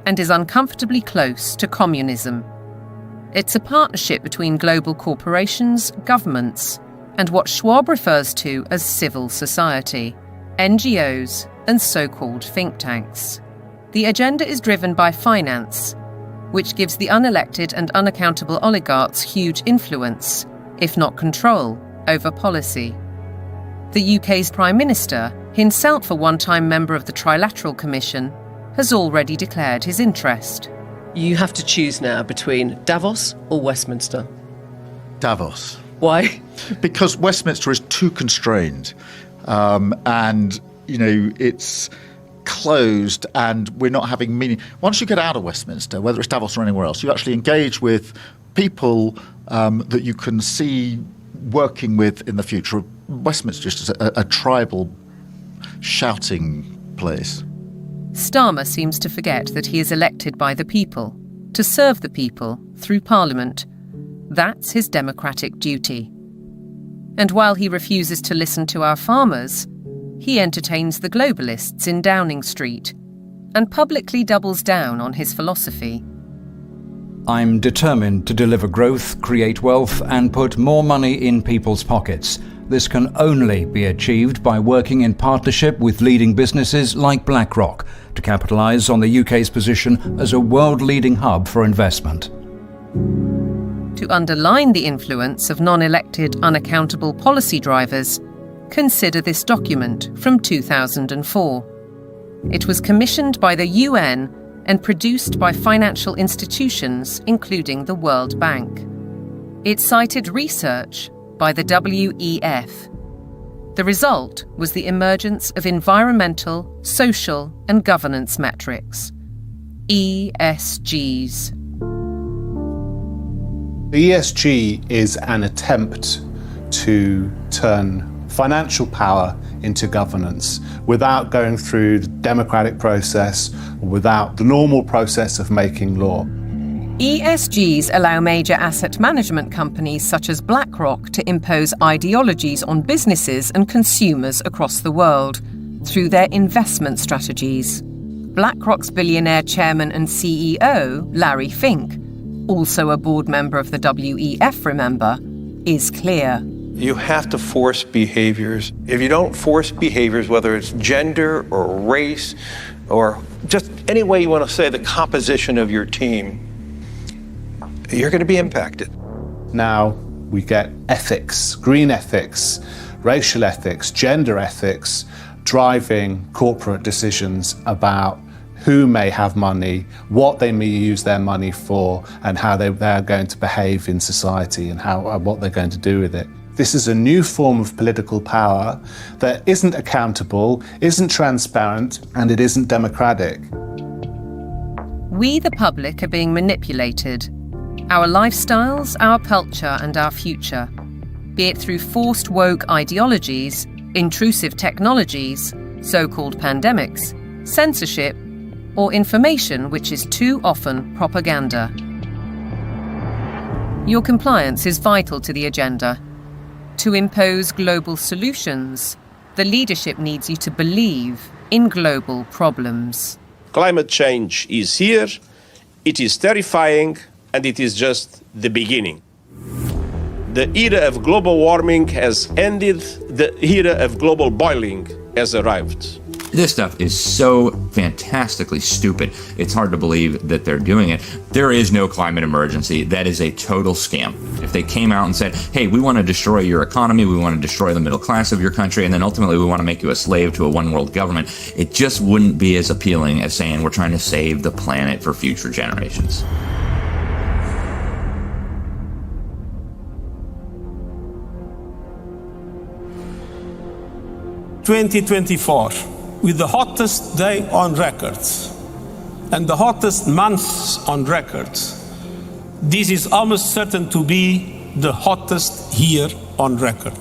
and is uncomfortably close to communism. It's a partnership between global corporations, governments, and what Schwab refers to as civil society, NGOs, and so-called think tanks. The agenda is driven by finance, which gives the unelected and unaccountable oligarchs huge influence, if not control, over policy. The UK's Prime Minister, himself a one-time member of the Trilateral Commission, has already declared his interest. You have to choose now between Davos or Westminster. Davos. Why? Because Westminster is too constrained. And, it's closed and we're not having meaning. Once you get out of Westminster, whether it's Davos or anywhere else, you actually engage with people that you can see working with in the future. Westminster is just a tribal shouting place. Starmer seems to forget that he is elected by the people, to serve the people through Parliament. That's his democratic duty. And while he refuses to listen to our farmers, he entertains the globalists in Downing Street and publicly doubles down on his philosophy. I'm determined to deliver growth, create wealth, and put more money in people's pockets. This can only be achieved by working in partnership with leading businesses like BlackRock to capitalise on the UK's position as a world-leading hub for investment. To underline the influence of non-elected, unaccountable policy drivers, consider this document from 2004. It was commissioned by the UN and produced by financial institutions, including the World Bank. It cited research by the WEF. The result was the emergence of environmental, social, and governance metrics, ESGs. The ESG is an attempt to turn financial power into governance without going through the democratic process, without the normal process of making law. ESGs allow major asset management companies such as BlackRock to impose ideologies on businesses and consumers across the world through their investment strategies. BlackRock's billionaire chairman and CEO, Larry Fink, also a board member of the WEF, remember, is clear. You have to force behaviors. If you don't force behaviors, whether it's gender or race or just any way you want to say the composition of your team, you're going to be impacted. Now we get ethics, green ethics, racial ethics, gender ethics, driving corporate decisions about who may have money, what they may use their money for, and how they're going to behave in society and what they're going to do with it. This is a new form of political power that isn't accountable, isn't transparent, and it isn't democratic. We, the public, are being manipulated. Our lifestyles, our culture, and our future, be it through forced woke ideologies, intrusive technologies, so-called pandemics, censorship, or information which is too often propaganda. Your compliance is vital to the agenda. To impose global solutions, the leadership needs you to believe in global problems. Climate change is here, it is terrifying, and it is just the beginning. The era of global warming has ended, the era of global boiling has arrived. This stuff is so fantastically stupid, it's hard to believe that they're doing it. There is no climate emergency. That is a total scam. If they came out and said, hey, we want to destroy your economy, we want to destroy the middle class of your country, and then ultimately we want to make you a slave to a one-world government, it just wouldn't be as appealing as saying we're trying to save the planet for future generations. "2024 with the hottest day on record and the hottest months on record, this is almost certain to be the hottest year on record.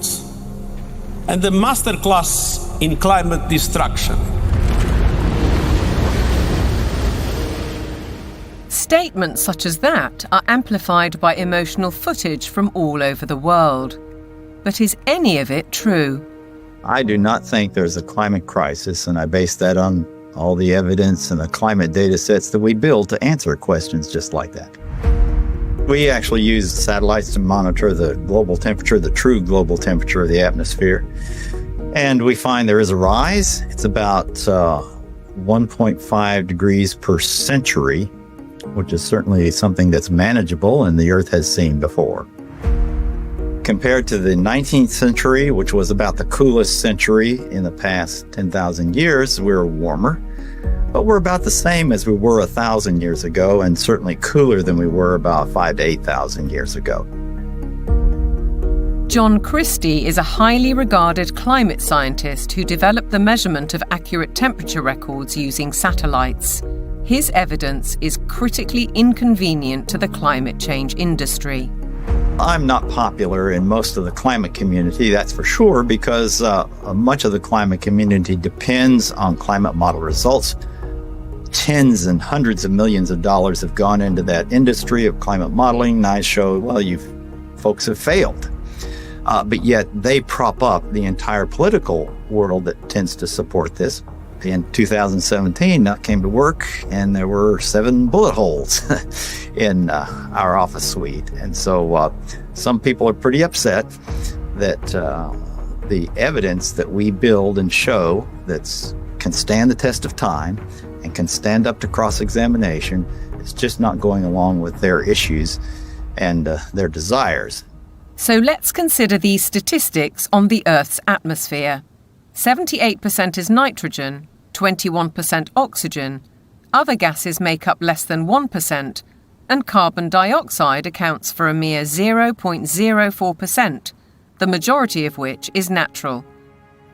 And the masterclass in climate destruction. Statements such as that are amplified by emotional footage from all over the world. But is any of it true? I do not think there's a climate crisis, and I base that on all the evidence and the climate data sets that we build to answer questions just like that. We actually use satellites to monitor the global temperature, the true global temperature of the atmosphere. And we find there is a rise. It's about 1.5 degrees per century, which is certainly something that's manageable and the Earth has seen before. Compared to the 19th century, which was about the coolest century in the past 10,000 years, we're warmer. But we're about the same as we were 1,000 years ago, and certainly cooler than we were about 5,000 to 8,000 years ago. John Christie is a highly regarded climate scientist who developed the measurement of accurate temperature records using satellites. His evidence is critically inconvenient to the climate change industry. I'm not popular in most of the climate community, that's for sure, because much of the climate community depends on climate model results. Tens and hundreds of millions of dollars have gone into that industry of climate modeling, and I show, well, you folks have failed. But yet they prop up the entire political world that tends to support this. In 2017, I came to work and there were 7 bullet holes in our office suite. And so some people are pretty upset that the evidence that we build and show that can stand the test of time and can stand up to cross-examination is just not going along with their issues and their desires. So let's consider these statistics on the Earth's atmosphere. 78% is nitrogen, 21% oxygen, other gases make up less than 1%, and carbon dioxide accounts for a mere 0.04%, the majority of which is natural.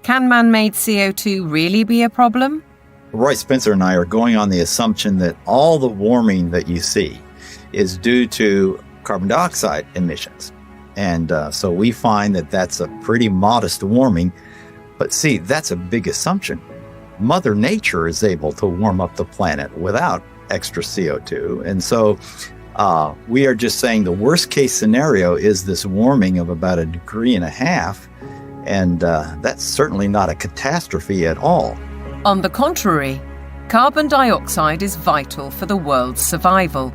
Can man-made CO2 really be a problem? Roy Spencer and I are going on the assumption that all the warming that you see is due to carbon dioxide emissions. And so we find that that's a pretty modest warming. But see, that's a big assumption. Mother Nature is able to warm up the planet without extra CO2. And so we are just saying the worst case scenario is this warming of about 1.5 degrees. And that's certainly not a catastrophe at all. On the contrary, carbon dioxide is vital for the world's survival.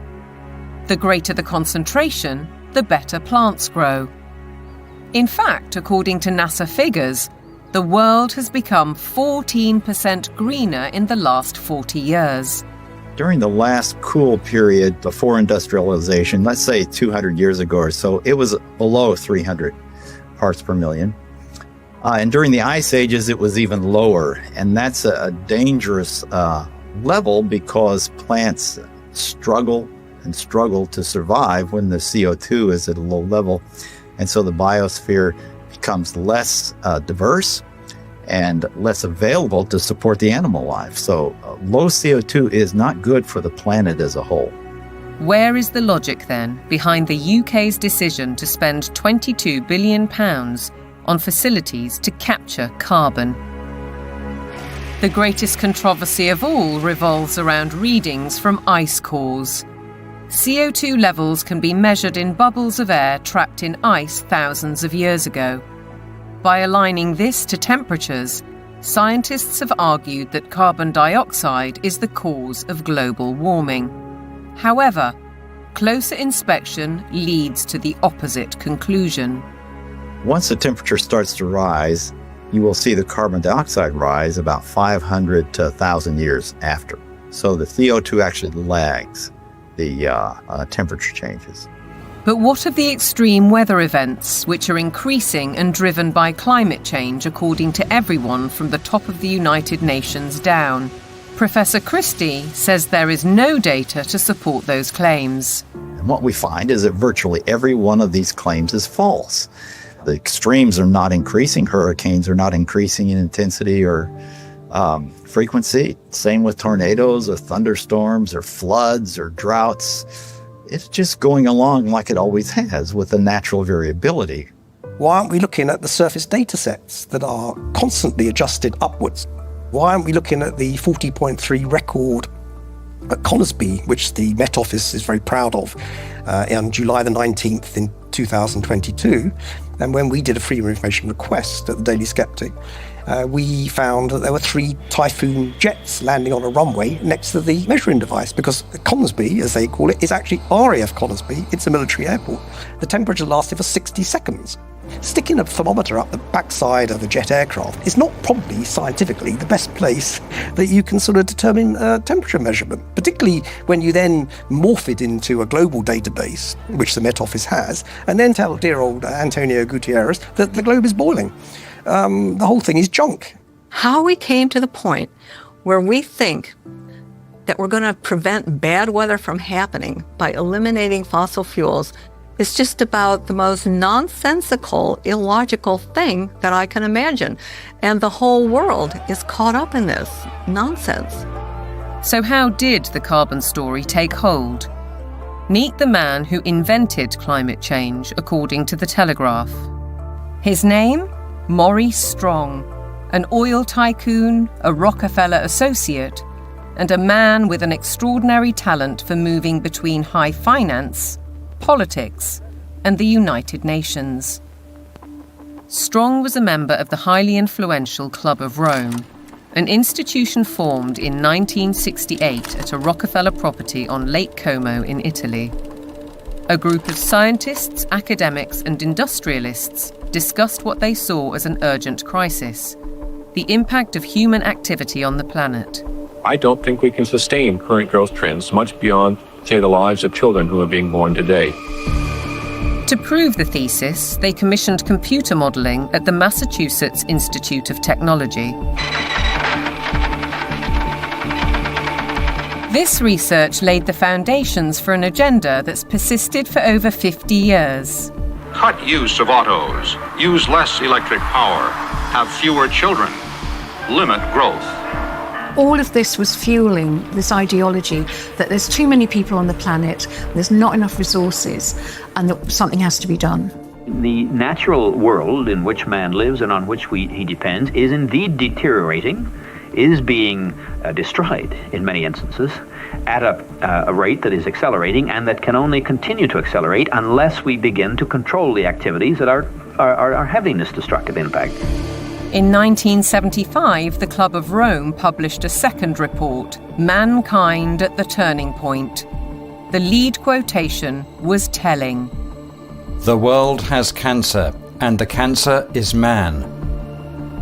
The greater the concentration, the better plants grow. In fact, according to NASA figures, the world has become 14% greener in the last 40 years. During the last cool period before industrialization, let's say 200 years ago or so, it was below 300 parts per million. And during the ice ages, it was even lower. And that's a dangerous level because plants struggle to survive when the CO2 is at a low level. And so the biosphere becomes less diverse and less available to support the animal life. So low CO2 is not good for the planet as a whole. Where is the logic then behind the UK's decision to spend £22 billion on facilities to capture carbon? The greatest controversy of all revolves around readings from ice cores. CO2 levels can be measured in bubbles of air trapped in ice thousands of years ago. By aligning this to temperatures, scientists have argued that carbon dioxide is the cause of global warming. However, closer inspection leads to the opposite conclusion. Once the temperature starts to rise, you will see the carbon dioxide rise about 500 to 1,000 years after. So the CO2 actually lags the temperature changes. But what of the extreme weather events, which are increasing and driven by climate change, according to everyone from the top of the United Nations down? Professor Christie says there is no data to support those claims. And what we find is that virtually every one of these claims is false. The extremes are not increasing. Hurricanes are not increasing in intensity or frequency. Same with tornadoes or thunderstorms or floods or droughts. It's just going along like it always has with the natural variability. Why aren't we looking at the surface data sets that are constantly adjusted upwards? Why aren't we looking at the 40.3 record at Conisbee, which the Met Office is very proud of, on July the 19th in 2022? And when we did a freedom of information request at the Daily Sceptic, we found that there were 3 Typhoon jets landing on a runway next to the measuring device, because Conisbee, as they call it, is actually RAF Conisbee. It's a military airport. The temperature lasted for 60 seconds. Sticking a thermometer up the backside of a jet aircraft is not probably scientifically the best place that you can sort of determine temperature measurement, particularly when you then morph it into a global database, which the Met Office has, and then tell dear old Antonio Gutierrez that the globe is boiling. The whole thing is junk. How we came to the point where we think that we're going to prevent bad weather from happening by eliminating fossil fuels is just about the most nonsensical, illogical thing that I can imagine. And the whole world is caught up in this nonsense. So how did the carbon story take hold? Meet the man who invented climate change, according to The Telegraph. His name? Maurice Strong, an oil tycoon, a Rockefeller associate, and a man with an extraordinary talent for moving between high finance, politics, and the United Nations. Strong was a member of the highly influential Club of Rome, an institution formed in 1968 at a Rockefeller property on Lake Como in Italy. A group of scientists, academics, and industrialists discussed what they saw as an urgent crisis: the impact of human activity on the planet. I don't think we can sustain current growth trends much beyond, say, the lives of children who are being born today. To prove the thesis, they commissioned computer modelling at the Massachusetts Institute of Technology. This research laid the foundations for an agenda that's persisted for over 50 years. Cut use of autos, use less electric power, have fewer children, limit growth. All of this was fueling this ideology that there's too many people on the planet, there's not enough resources, and that something has to be done. The natural world in which man lives and on which he depends is indeed deteriorating, is being destroyed in many instances at a rate that is accelerating and that can only continue to accelerate unless we begin to control the activities that are having this destructive impact. In 1975, the Club of Rome published a second report, Mankind at the Turning Point. The lead quotation was telling. The world has cancer, and the cancer is man.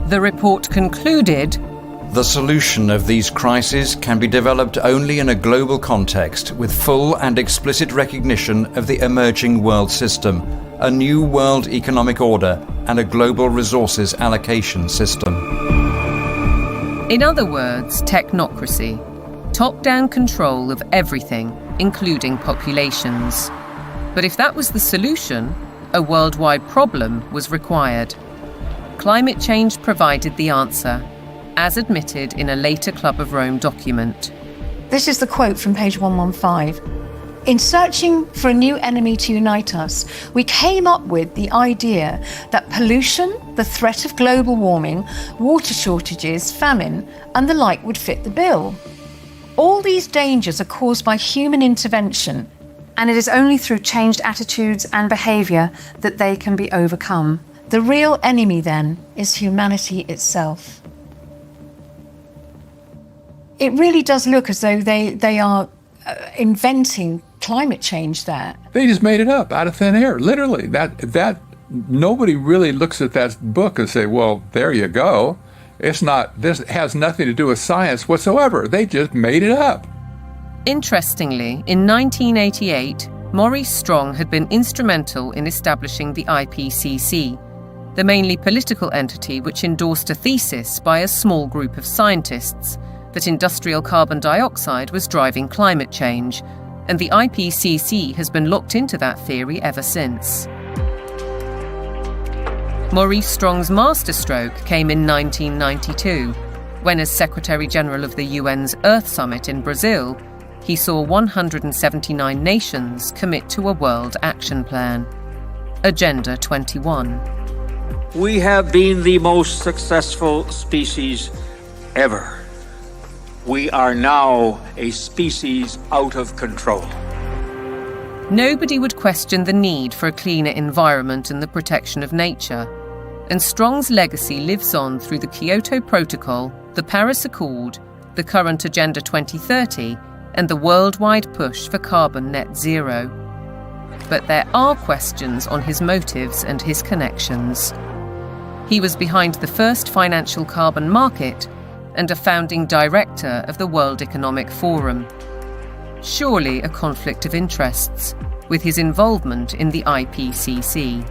The report concluded, the solution of these crises can be developed only in a global context with full and explicit recognition of the emerging world system, a new world economic order, and a global resources allocation system. In other words, technocracy. Top-down control of everything, including populations. But if that was the solution, a worldwide problem was required. Climate change provided the answer, as admitted in a later Club of Rome document. This is the quote from page 115. In searching for a new enemy to unite us, we came up with the idea that pollution, the threat of global warming, water shortages, famine, and the like would fit the bill. All these dangers are caused by human intervention, and it is only through changed attitudes and behaviour that they can be overcome. The real enemy, then, is humanity itself. It really does look as though they are inventing climate change there. They just made it up out of thin air, literally. That nobody really looks at that book and say, well, there you go. It's not, this has nothing to do with science whatsoever. They just made it up. Interestingly, in 1988, Maurice Strong had been instrumental in establishing the IPCC, the mainly political entity which endorsed a thesis by a small group of scientists that industrial carbon dioxide was driving climate change, and the IPCC has been looked into that theory ever since. Maurice Strong's masterstroke came in 1992. when, as Secretary-General of the UN's Earth Summit in Brazil, he saw 179 nations commit to a World Action Plan. Agenda 21. We have been the most successful species ever. We are now a species out of control. Nobody would question the need for a cleaner environment and the protection of nature. And Strong's legacy lives on through the Kyoto Protocol, the Paris Accord, the current Agenda 2030, and the worldwide push for carbon net zero. But there are questions on his motives and his connections. He was behind the first financial carbon market and a founding director of the World Economic Forum. Surely a conflict of interests, with his involvement in the IPCC.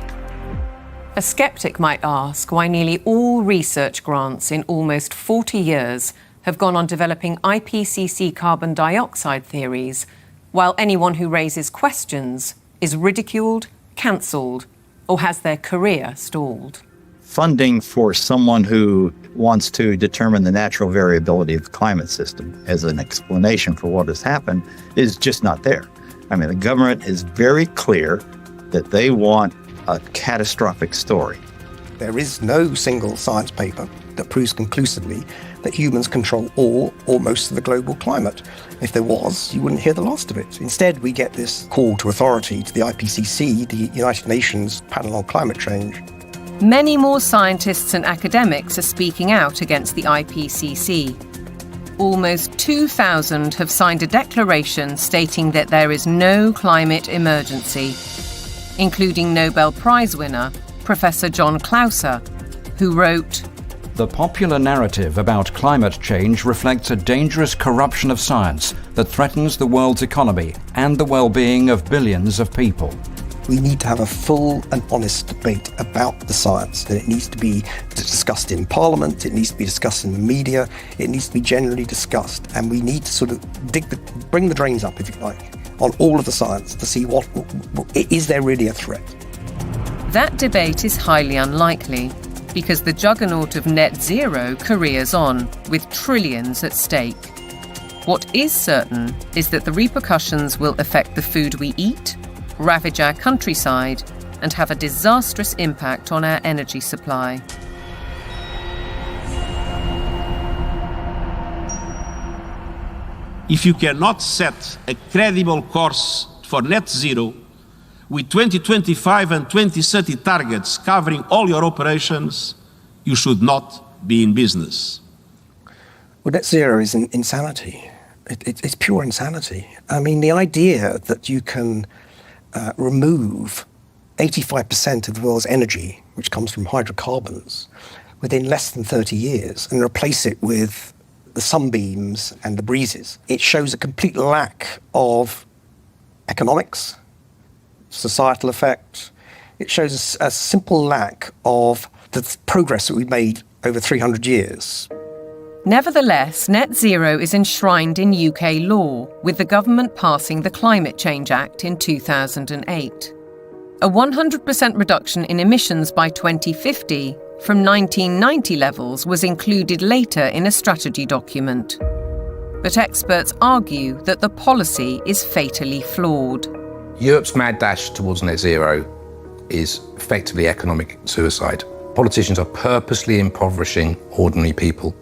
A skeptic might ask why nearly all research grants in almost 40 years have gone on developing IPCC carbon dioxide theories, while anyone who raises questions is ridiculed, cancelled, or has their career stalled. Funding for someone who wants to determine the natural variability of the climate system as an explanation for what has happened is just not there. I mean, the government is very clear that they want a catastrophic story. There is no single science paper that proves conclusively that humans control all or most of the global climate. If there was, you wouldn't hear the last of it. Instead, we get this call to authority to the IPCC, the United Nations Panel on Climate Change. Many more scientists and academics are speaking out against the IPCC. Almost 2,000 have signed a declaration stating that there is no climate emergency, including Nobel Prize winner Professor John Clauser, who wrote, "The popular narrative about climate change reflects a dangerous corruption of science that threatens the world's economy and the well-being of billions of people." We need to have a full and honest debate about the science, and it needs to be discussed in Parliament, it needs to be discussed in the media, it needs to be generally discussed, and we need to sort of bring the drains up, if you like, on all of the science to see what is there really a threat. That debate is highly unlikely, because the juggernaut of net zero careers on, with trillions at stake. What is certain is that the repercussions will affect the food we eat, ravage our countryside, and have a disastrous impact on our energy supply. If you cannot set a credible course for net zero, with 2025 and 2030 targets covering all your operations, you should not be in business. Well, net zero is insanity. It's pure insanity. I mean, the idea that you can remove 85% of the world's energy, which comes from hydrocarbons, within less than 30 years and replace it with the sunbeams and the breezes. It shows a complete lack of economics, societal effect. It shows a simple lack of the progress that we've made over 300 years. Nevertheless, net zero is enshrined in UK law, with the government passing the Climate Change Act in 2008. A 100% reduction in emissions by 2050 from 1990 levels was included later in a strategy document. But experts argue that the policy is fatally flawed. Europe's mad dash towards net zero is effectively economic suicide. Politicians are purposely impoverishing ordinary people,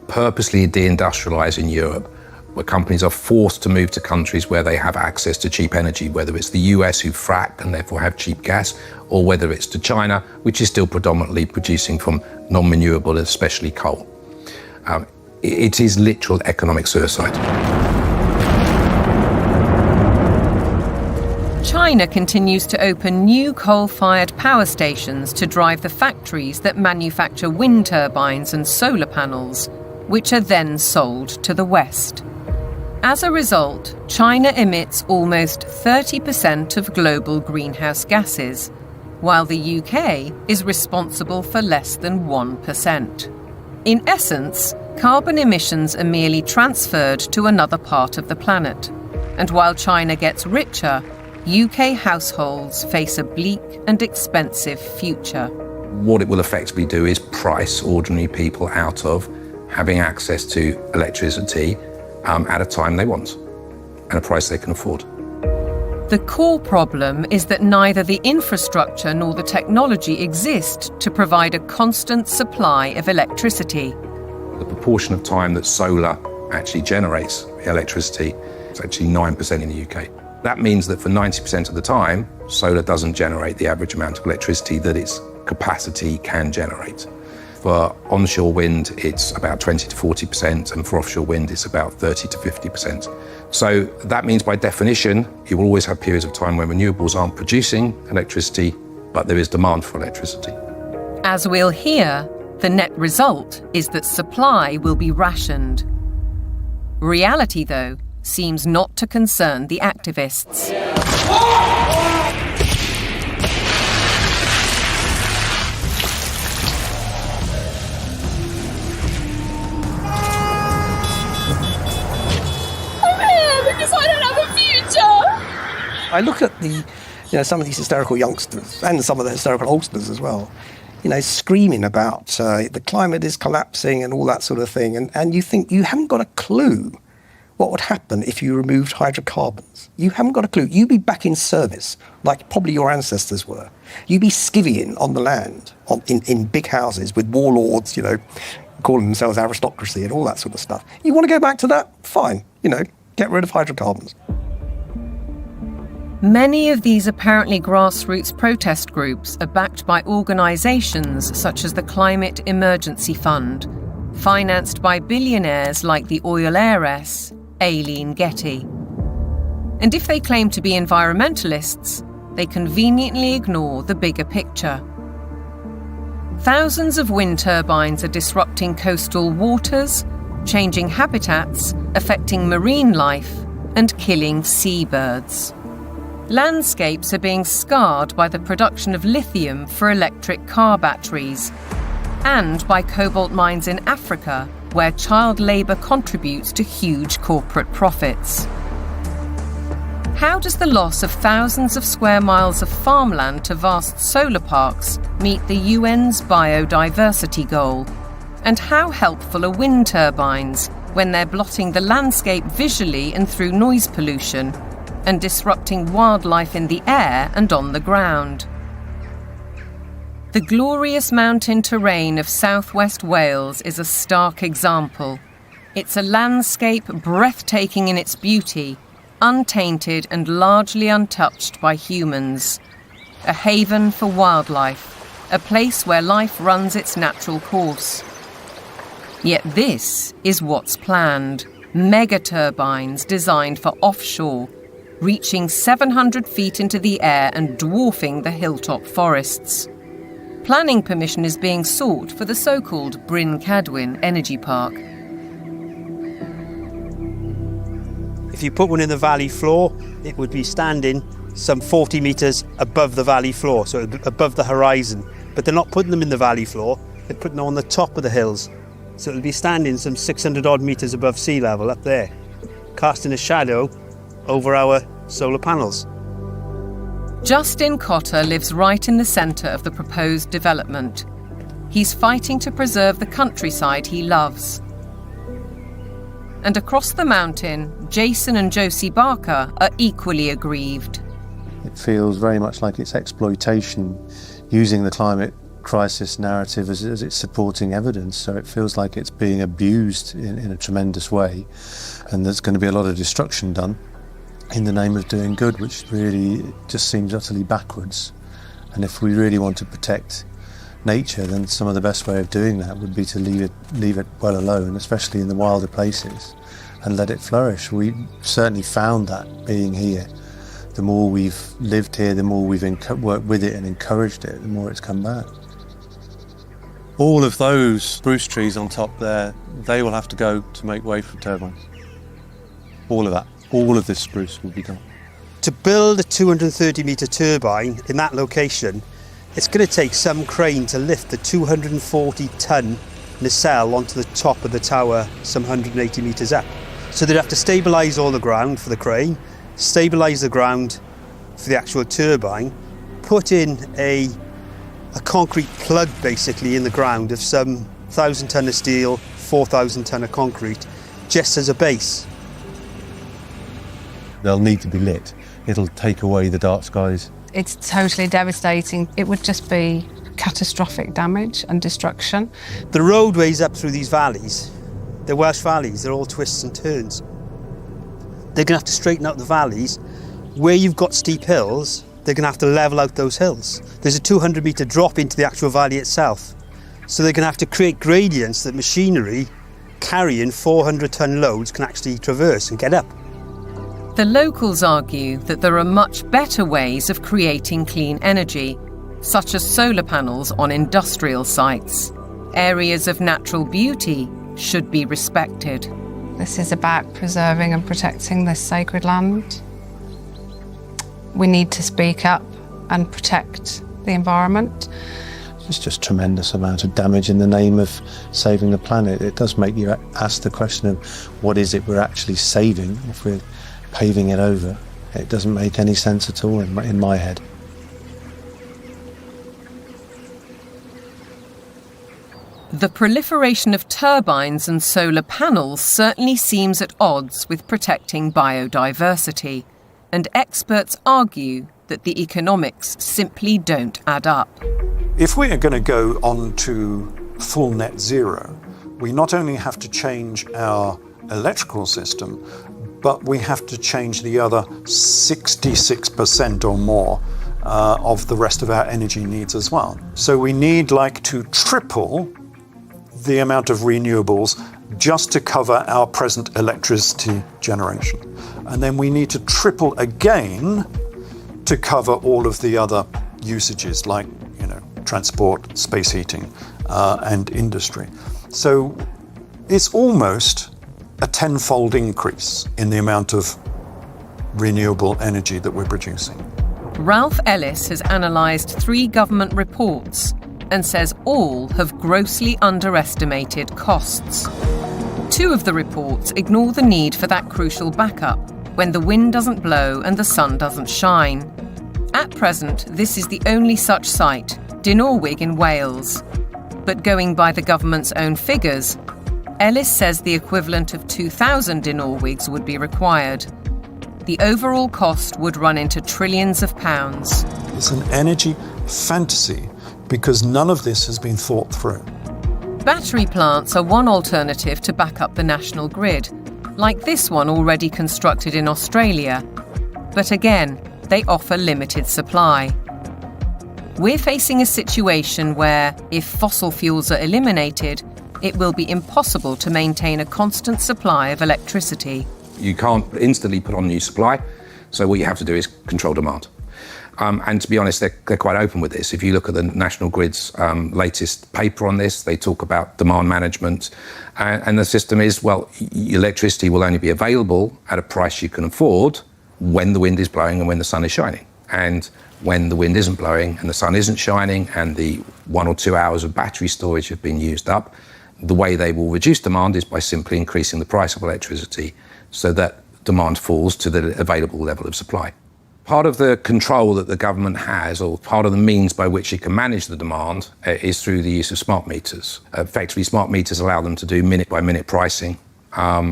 purposely deindustrializing Europe, where companies are forced to move to countries where they have access to cheap energy, whether it's the US who frack and therefore have cheap gas, or whether it's to China, which is still predominantly producing from non-renewable, especially coal. It is literal economic suicide. China continues to open new coal-fired power stations to drive the factories that manufacture wind turbines and solar panels, which are then sold to the West. As a result, China emits almost 30% of global greenhouse gases, while the UK is responsible for less than 1%. In essence, carbon emissions are merely transferred to another part of the planet. And while China gets richer, UK households face a bleak and expensive future. What it will effectively do is price ordinary people out of having access to electricity at a time they want and a price they can afford. The core problem is that neither the infrastructure nor the technology exist to provide a constant supply of electricity. The proportion of time that solar actually generates electricity is actually 9% in the UK. That means that for 90% of the time, solar doesn't generate the average amount of electricity that its capacity can generate. For onshore wind, it's about 20 to 40%, and for offshore wind, it's about 30 to 50%. So that means, by definition, you will always have periods of time when renewables aren't producing electricity, but there is demand for electricity. As we'll hear, the net result is that supply will be rationed. Reality, though, seems not to concern the activists. I look at some of these hysterical youngsters and some of the hysterical oldsters as well, screaming about the climate is collapsing and all that sort of thing. And you think you haven't got a clue what would happen if you removed hydrocarbons. You haven't got a clue. You'd be back in service, like probably your ancestors were. You'd be skivvying on the land, in big houses with warlords, calling themselves aristocracy and all that sort of stuff. You want to go back to that? Fine. Get rid of hydrocarbons. Many of these apparently grassroots protest groups are backed by organisations such as the Climate Emergency Fund, financed by billionaires like the oil heiress, Aileen Getty. And if they claim to be environmentalists, they conveniently ignore the bigger picture. Thousands of wind turbines are disrupting coastal waters, changing habitats, affecting marine life, and killing seabirds. Landscapes are being scarred by the production of lithium for electric car batteries, and by cobalt mines in Africa, where child labour contributes to huge corporate profits. How does the loss of thousands of square miles of farmland to vast solar parks meet the UN's biodiversity goal? And how helpful are wind turbines when they're blotting the landscape visually and through noise pollution, and disrupting wildlife in the air and on the ground? The glorious mountain terrain of southwest Wales is a stark example. It's a landscape breathtaking in its beauty, untainted and largely untouched by humans. A haven for wildlife, a place where life runs its natural course. Yet this is what's planned. Mega turbines designed for offshore, reaching 700 feet into the air and dwarfing the hilltop forests. Planning permission is being sought for the so-called Bryn Cadwyn Energy Park. If you put one in the valley floor, it would be standing some 40 metres above the valley floor, so above the horizon. But they're not putting them in the valley floor, they're putting them on the top of the hills. So it'll be standing some 600 odd metres above sea level up there, casting a shadow over our solar panels. Justin Cotter lives right in the centre of the proposed development. He's fighting to preserve the countryside he loves. And across the mountain, Jason and Josie Barker are equally aggrieved. It feels very much like it's exploitation, using the climate crisis narrative as its supporting evidence. So it feels like it's being abused in a tremendous way, and there's going to be a lot of destruction done in the name of doing good, which really just seems utterly backwards. And if we really want to protect nature, then some of the best way of doing that would be to leave it well alone, especially in the wilder places, and let it flourish. We certainly found that being here. The more we've lived here, the more we've worked with it and encouraged it, the more it's come back. All of those spruce trees on top there, they will have to go to make way for turbines. All of that. All of this spruce will be gone. To build a 230-metre turbine in that location, it's going to take some crane to lift the 240-tonne nacelle onto the top of the tower some 180 metres up. So they'd have to stabilise all the ground for the crane, stabilise the ground for the actual turbine, put in a concrete plug basically in the ground of some 1,000 tonne of steel, 4,000 tonne of concrete just as a base. They'll need to be lit. It'll take away the dark skies. It's totally devastating. It would just be catastrophic damage and destruction. The roadways up through these valleys, the Welsh valleys, they're all twists and turns. They're going to have to straighten out the valleys. Where you've got steep hills, they're going to have to level out those hills. There's a 200-metre drop into the actual valley itself. So they're going to have to create gradients that machinery carrying 400-tonne loads can actually traverse and get up. The locals argue that there are much better ways of creating clean energy, such as solar panels on industrial sites. Areas of natural beauty should be respected. This is about preserving and protecting this sacred land. We need to speak up and protect the environment. It's just a tremendous amount of damage in the name of saving the planet. It does make you ask the question of what is it we're actually saving if we're paving it over. It doesn't make any sense at all in my head. The proliferation of turbines and solar panels certainly seems at odds with protecting biodiversity, and experts argue that the economics simply don't add up. If we are going to go on to full net zero, we not only have to change our electrical system, but we have to change the other 66% or more of the rest of our energy needs as well. So we need to triple the amount of renewables just to cover our present electricity generation. And then we need to triple again to cover all of the other usages like, transport, space heating, and industry. So it's almost a tenfold increase in the amount of renewable energy that we're producing. Ralph Ellis has analysed 3 government reports and says all have grossly underestimated costs. 2 of the reports ignore the need for that crucial backup when the wind doesn't blow and the sun doesn't shine. At present, this is the only such site, Dinorwig in Wales. But going by the government's own figures, Ellis says the equivalent of 2,000 Dinorwigs would be required. The overall cost would run into trillions of pounds. It's an energy fantasy because none of this has been thought through. Battery plants are one alternative to back up the national grid, like this one already constructed in Australia. But again, they offer limited supply. We're facing a situation where, if fossil fuels are eliminated, it will be impossible to maintain a constant supply of electricity. You can't instantly put on new supply, so what you have to do is control demand. And to be honest, they're quite open with this. If you look at the National Grid's latest paper on this, they talk about demand management. And the system is, electricity will only be available at a price you can afford when the wind is blowing and when the sun is shining. And when the wind isn't blowing and the sun isn't shining and the 1 or 2 hours of battery storage have been used up, the way they will reduce demand is by simply increasing the price of electricity so that demand falls to the available level of supply. Part of the control that the government has, or part of the means by which it can manage the demand, is through the use of smart meters. Effectively, smart meters allow them to do minute-by-minute pricing,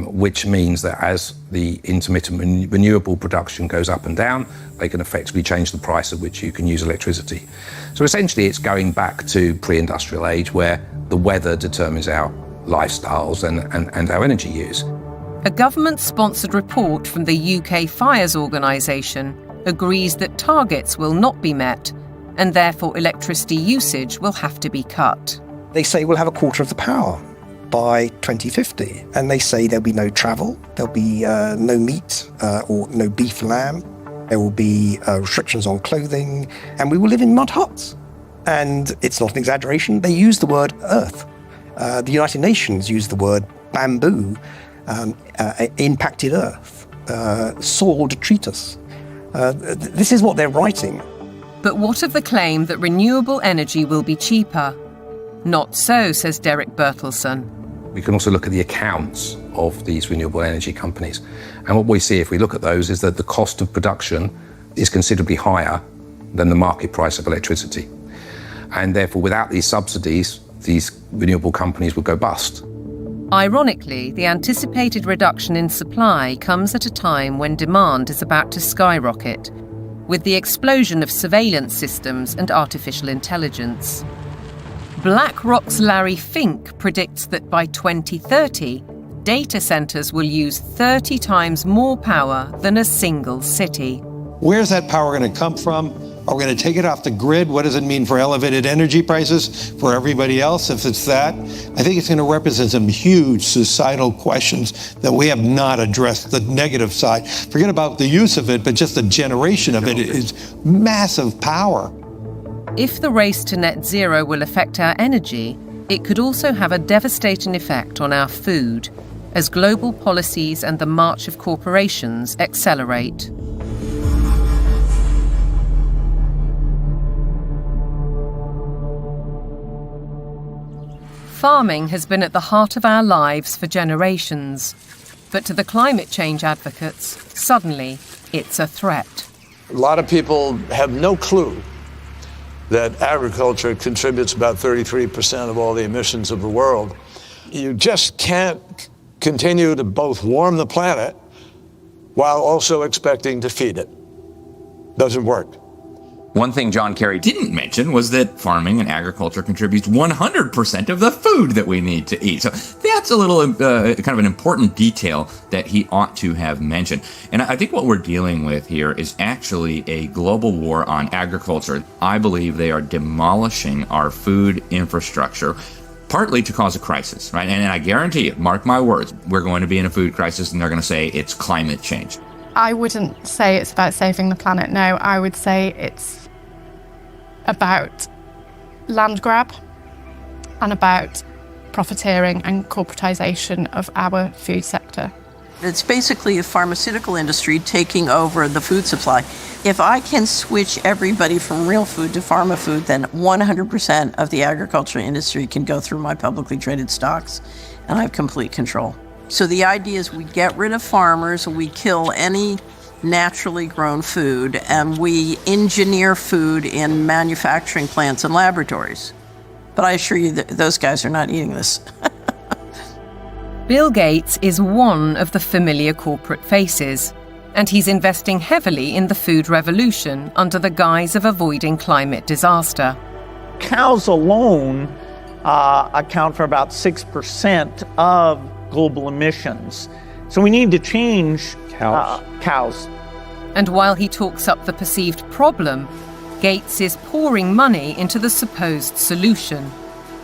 which means that as the intermittent renewable production goes up and down, they can effectively change the price at which you can use electricity. So essentially, it's going back to pre-industrial age where the weather determines our lifestyles and our energy use. A government-sponsored report from the UK Fires Organisation agrees that targets will not be met and therefore electricity usage will have to be cut. They say we'll have a quarter of the power by 2050, and they say there'll be no travel, there'll be no meat or no beef lamb, there will be restrictions on clothing, and we will live in mud huts. And it's not an exaggeration, they use the word earth. The United Nations use the word bamboo, impacted earth, soil detritus. This is what they're writing. But what of the claim that renewable energy will be cheaper? Not so, says Derek Bertelsen. We can also look at the accounts of these renewable energy companies. And what we see if we look at those is that the cost of production is considerably higher than the market price of electricity. And therefore, without these subsidies, these renewable companies would go bust. Ironically, the anticipated reduction in supply comes at a time when demand is about to skyrocket, with the explosion of surveillance systems and artificial intelligence. BlackRock's Larry Fink predicts that by 2030, data centers will use 30 times more power than a single city. Where's that power going to come from? Are we going to take it off the grid? What does it mean for elevated energy prices for everybody else if it's that? I think it's going to represent some huge societal questions that we have not addressed, the negative side. Forget about the use of it, but just the generation of it is massive power. If the race to net zero will affect our energy, it could also have a devastating effect on our food, as global policies and the march of corporations accelerate. Farming has been at the heart of our lives for generations, but to the climate change advocates, suddenly it's a threat. A lot of people have no clue that agriculture contributes about 33% of all the emissions of the world. You just can't continue to both warm the planet while also expecting to feed it. Doesn't work. One thing John Kerry didn't mention was that farming and agriculture contributes 100% of the food that we need to eat. So that's a little kind of an important detail that he ought to have mentioned. And I think what we're dealing with here is actually a global war on agriculture. I believe they are demolishing our food infrastructure, partly to cause a crisis, right? And I guarantee you, mark my words, we're going to be in a food crisis and they're going to say it's climate change. I wouldn't say it's about saving the planet, no. I would say it's about land grab and about profiteering and corporatization of our food sector. It's basically a pharmaceutical industry taking over the food supply. If I can switch everybody from real food to pharma food, then 100% of the agriculture industry can go through my publicly traded stocks, and I have complete control. So the idea is we get rid of farmers, we kill any naturally grown food, and we engineer food in manufacturing plants and laboratories. But I assure you that those guys are not eating this. Bill Gates is one of the familiar corporate faces, and he's investing heavily in the food revolution under the guise of avoiding climate disaster. Cows alone account for about 6% of global emissions. So we need to change cows. And while he talks up the perceived problem, Gates is pouring money into the supposed solution: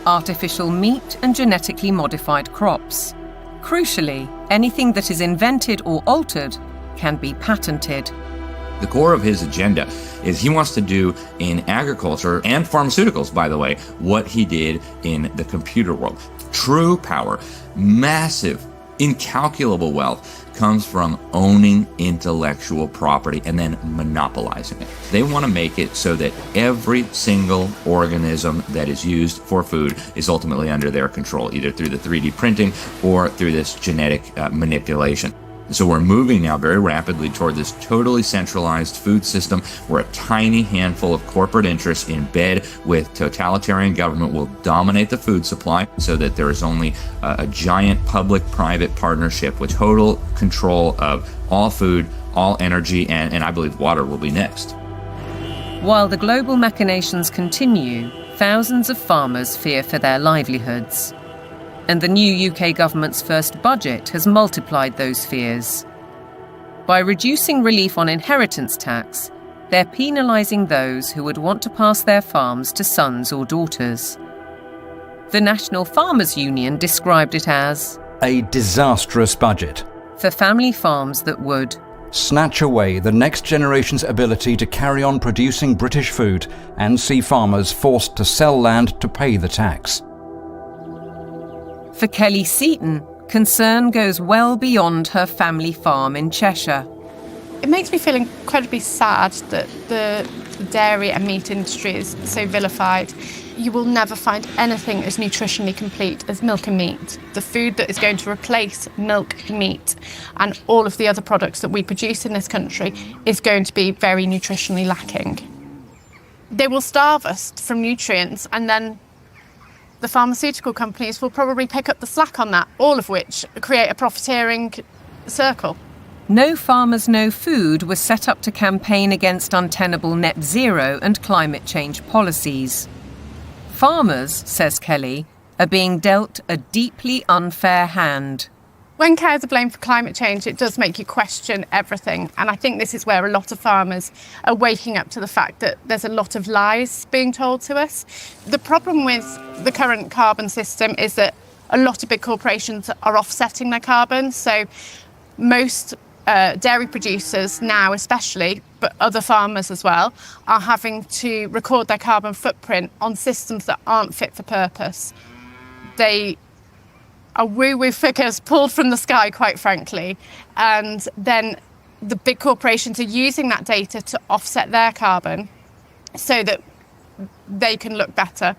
artificial meat and genetically modified crops. Crucially, anything that is invented or altered can be patented. The core of his agenda is he wants to do in agriculture and pharmaceuticals, by the way, what he did in the computer world. True power, massive, incalculable wealth comes from owning intellectual property and then monopolizing it. They want to make it so that every single organism that is used for food is ultimately under their control, either through the 3D printing or through this genetic manipulation. So we're moving now very rapidly toward this totally centralized food system where a tiny handful of corporate interests in bed with totalitarian government will dominate the food supply so that there is only a giant public-private partnership with total control of all food, all energy, and I believe water will be next. While the global machinations continue, thousands of farmers fear for their livelihoods. And the new UK government's first budget has multiplied those fears. By reducing relief on inheritance tax, they're penalising those who would want to pass their farms to sons or daughters. The National Farmers Union described it as a disastrous budget for family farms that would snatch away the next generation's ability to carry on producing British food and see farmers forced to sell land to pay the tax. For Kelly Seaton, concern goes well beyond her family farm in Cheshire. It makes me feel incredibly sad that the dairy and meat industry is so vilified. You will never find anything as nutritionally complete as milk and meat. The food that is going to replace milk, meat, and all of the other products that we produce in this country is going to be very nutritionally lacking. They will starve us from nutrients, and then The pharmaceutical companies will probably pick up the slack on that, all of which create a profiteering circle. No Farmers, No Food was set up to campaign against untenable net zero and climate change policies. Farmers, says Kelly, are being dealt a deeply unfair hand. When cows are blamed for climate change, it does make you question everything. And I think this is where a lot of farmers are waking up to the fact that there's a lot of lies being told to us. The problem with the current carbon system is that a lot of big corporations are offsetting their carbon. So most dairy producers now especially, but other farmers as well, are having to record their carbon footprint on systems that aren't fit for purpose. They are woo-woo figures pulled from the sky, quite frankly, and then the big corporations are using that data to offset their carbon so that they can look better,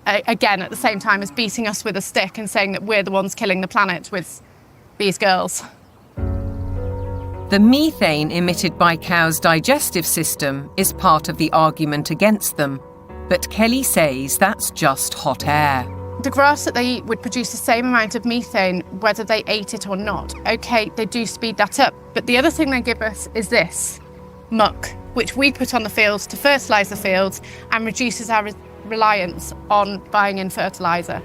again, at the same time as beating us with a stick and saying that we're the ones killing the planet with these girls. The methane emitted by cows' digestive system is part of the argument against them, but Kelly says that's just hot air. The grass that they eat would produce the same amount of methane whether they ate it or not. OK, they do speed that up, but the other thing they give us is this, muck, which we put on the fields to fertilise the fields and reduces our reliance on buying in fertiliser.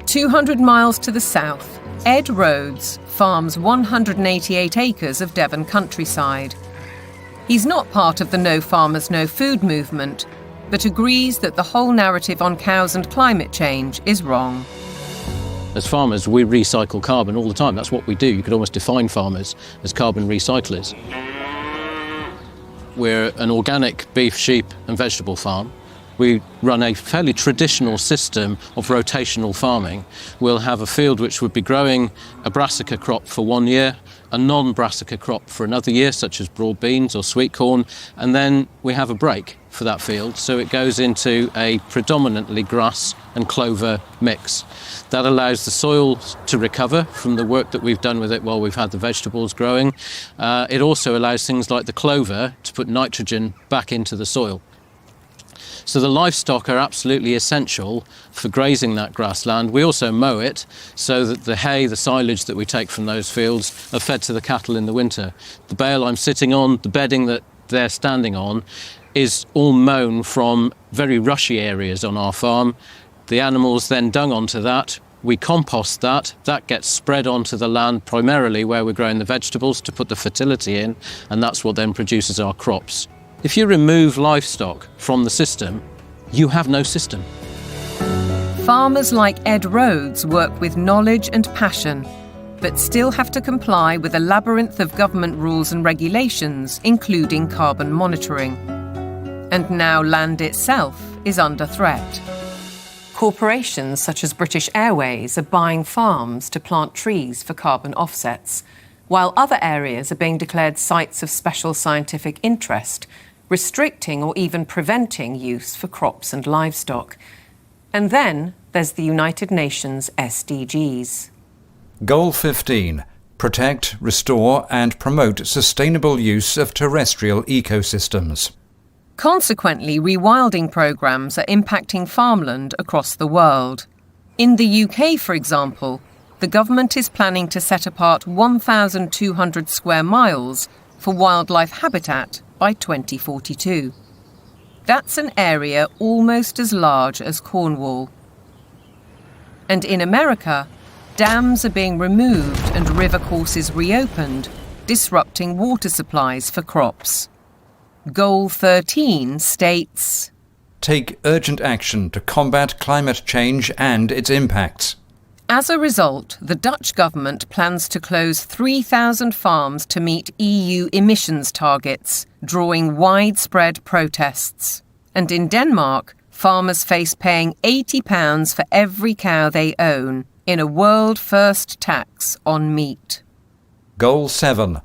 200 miles to the south, Ed Rhodes farms 188 acres of Devon countryside. He's not part of the No Farmers, No Food movement, but agrees that the whole narrative on cows and climate change is wrong. As farmers, we recycle carbon all the time. That's what we do. You could almost define farmers as carbon recyclers. We're an organic beef, sheep and vegetable farm. We run a fairly traditional system of rotational farming. We'll have a field which would be growing a brassica crop for 1 year, a non-brassica crop for another year, such as broad beans or sweet corn, and then we have a break for that field, so it goes into a predominantly grass and clover mix. That allows the soil to recover from the work that we've done with it while we've had the vegetables growing. It also allows things like the clover to put nitrogen back into the soil. So the livestock are absolutely essential for grazing that grassland. We also mow it so that the hay, the silage that we take from those fields are fed to the cattle in the winter. The bale I'm sitting on, the bedding that they're standing on, is all mown from very rushy areas on our farm. The animals then dung onto that. We compost that. That gets spread onto the land primarily where we're growing the vegetables to put the fertility in, and that's what then produces our crops. If you remove livestock from the system, you have no system. Farmers like Ed Rhodes work with knowledge and passion, but still have to comply with a labyrinth of government rules and regulations, including carbon monitoring. And now land itself is under threat. Corporations such as British Airways are buying farms to plant trees for carbon offsets, while other areas are being declared sites of special scientific interest, restricting or even preventing use for crops and livestock. And then there's the United Nations SDGs. Goal 15. Protect, restore and promote sustainable use of terrestrial ecosystems. Consequently, rewilding programmes are impacting farmland across the world. In the UK, for example, the government is planning to set apart 1,200 square miles for wildlife habitat by 2042. That's an area almost as large as Cornwall. And in America, dams are being removed and river courses reopened, disrupting water supplies for crops. Goal 13 states, Take urgent action to combat climate change and its impacts. As a result, the Dutch government plans to close 3,000 farms to meet EU emissions targets, drawing widespread protests. And in Denmark, farmers face paying £80 for every cow they own in a world-first tax on meat. Goal 7.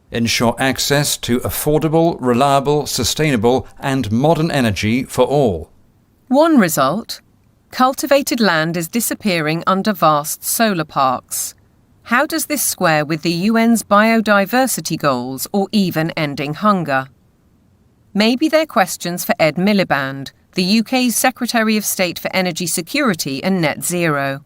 Ensure access to affordable, reliable, sustainable and modern energy for all. One result: cultivated land is disappearing under vast solar parks. How does this square with the UN's biodiversity goals or even ending hunger? Maybe they're questions for Ed Miliband, the UK's Secretary of State for Energy Security and Net Zero.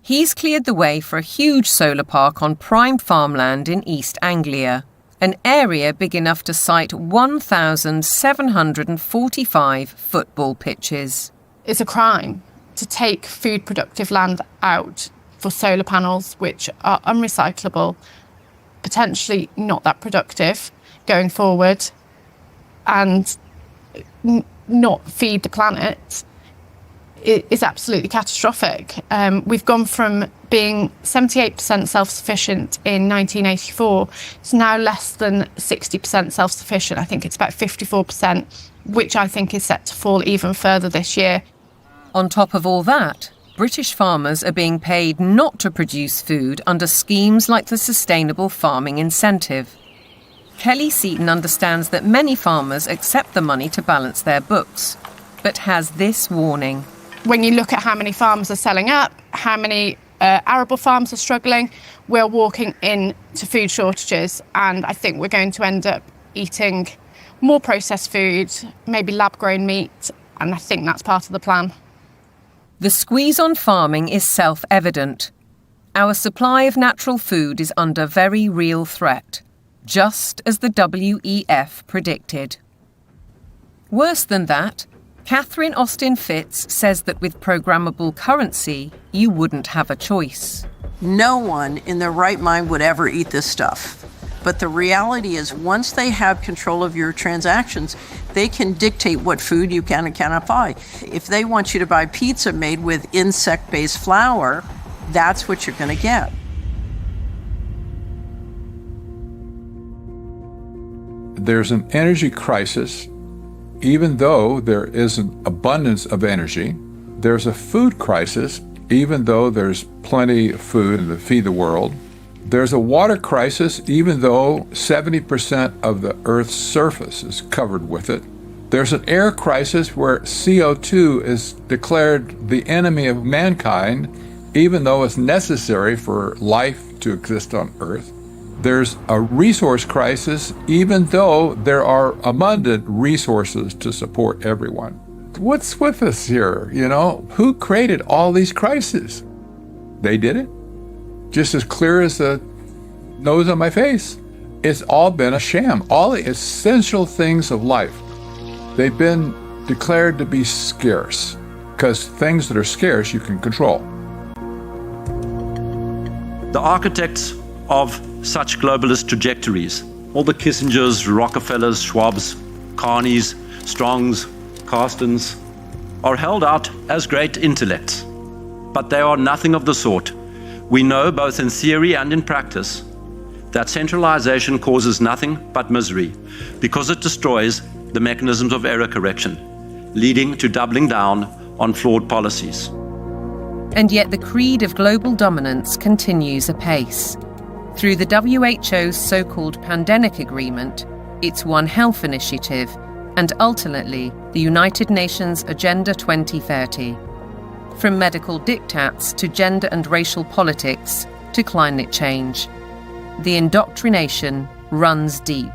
He's cleared the way for a huge solar park on prime farmland in East Anglia, an area big enough to site 1,745 football pitches. It's a crime to take food productive land out for solar panels, which are unrecyclable, potentially not that productive going forward, and not feed the planet. It is absolutely catastrophic. We've gone from being 78% self-sufficient in 1984 to now less than 60% self-sufficient. I think it's about 54%, which I think is set to fall even further this year. On top of all that, British farmers are being paid not to produce food under schemes like the Sustainable Farming Incentive. Kelly Seaton understands that many farmers accept the money to balance their books, but has this warning. When you look at how many farms are selling up, how many arable farms are struggling, we're walking into food shortages, and I think we're going to end up eating more processed food, maybe lab-grown meat, and I think that's part of the plan. The squeeze on farming is self-evident. Our supply of natural food is under very real threat, just as the WEF predicted. Worse than that, Catherine Austin Fitz says that with programmable currency, you wouldn't have a choice. No one in their right mind would ever eat this stuff. But the reality is, once they have control of your transactions, they can dictate what food you can and cannot buy. If they want you to buy pizza made with insect-based flour, that's what you're going to get. There's an energy crisis. Even though there is an abundance of energy, there's a food crisis, even though there's plenty of food to feed the world. There's a water crisis, even though 70% of the Earth's surface is covered with it. There's an air crisis where CO2 is declared the enemy of mankind, even though it's necessary for life to exist on Earth. There's a resource crisis, even though there are abundant resources to support everyone. What's with us here, you know? Who created all these crises? They did it. Just as clear as the nose on my face. It's all been a sham. All the essential things of life, they've been declared to be scarce, because things that are scarce you can control. The architects of such globalist trajectories, all the Kissingers, Rockefellers, Schwabs, Carneys, Strongs, Carstens, are held out as great intellects. But they are nothing of the sort. We know, both in theory and in practice, that centralization causes nothing but misery, because it destroys the mechanisms of error correction, leading to doubling down on flawed policies. And yet the creed of global dominance continues apace. Through the WHO's so-called Pandemic Agreement, its One Health Initiative, and ultimately the United Nations Agenda 2030. From medical diktats to gender and racial politics to climate change, the indoctrination runs deep.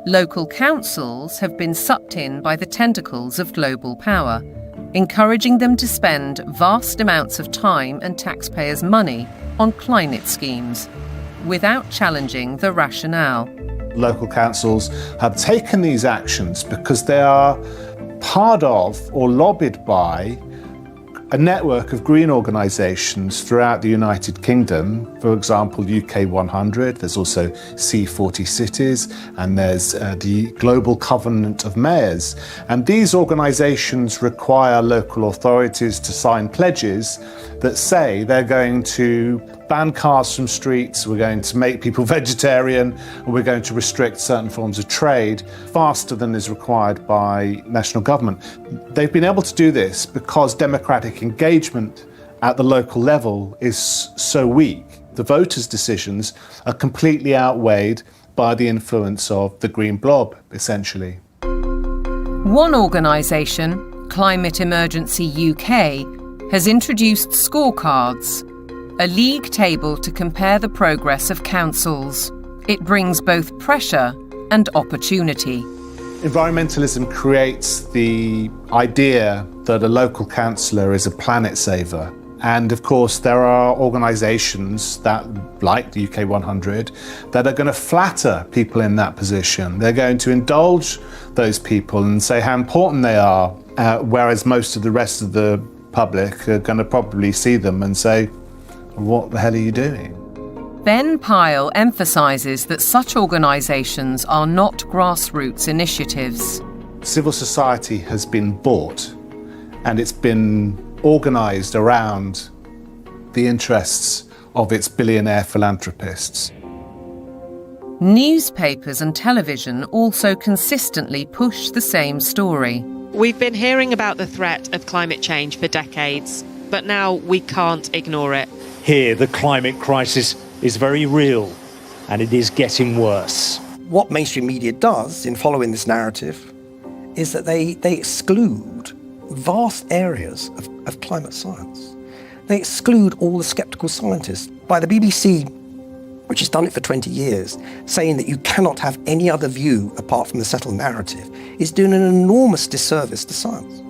Local councils have been sucked in by the tentacles of global power, encouraging them to spend vast amounts of time and taxpayers' money on climate schemes, without challenging the rationale. Local councils have taken these actions because they are part of or lobbied by a network of green organisations throughout the United Kingdom. For example, UK 100, there's also C40 Cities, and there's the Global Covenant of Mayors. And these organisations require local authorities to sign pledges that say they're going to ban cars from streets, we're going to make people vegetarian, and we're going to restrict certain forms of trade faster than is required by national government. They've been able to do this because democratic engagement at the local level is so weak. The voters' decisions are completely outweighed by the influence of the green blob, essentially. One organisation, Climate Emergency UK, has introduced scorecards, a league table to compare the progress of councils. It brings both pressure and opportunity. Environmentalism creates the idea that a local councillor is a planet saver. And of course, there are organisations that, like the UK 100, that are going to flatter people in that position. They're going to indulge those people and say how important they are, whereas most of the rest of the public are going to probably see them and say, what the hell are you doing? Ben Pyle emphasises that such organisations are not grassroots initiatives. Civil society has been bought and it's been organised around the interests of its billionaire philanthropists. Newspapers and television also consistently push the same story. We've been hearing about the threat of climate change for decades, but now we can't ignore it. Here, the climate crisis is very real, and it is getting worse. What mainstream media does in following this narrative is that they exclude vast areas of climate science. They exclude all the sceptical scientists. By the BBC, which has done it for 20 years, saying that you cannot have any other view apart from the settled narrative, is doing an enormous disservice to science.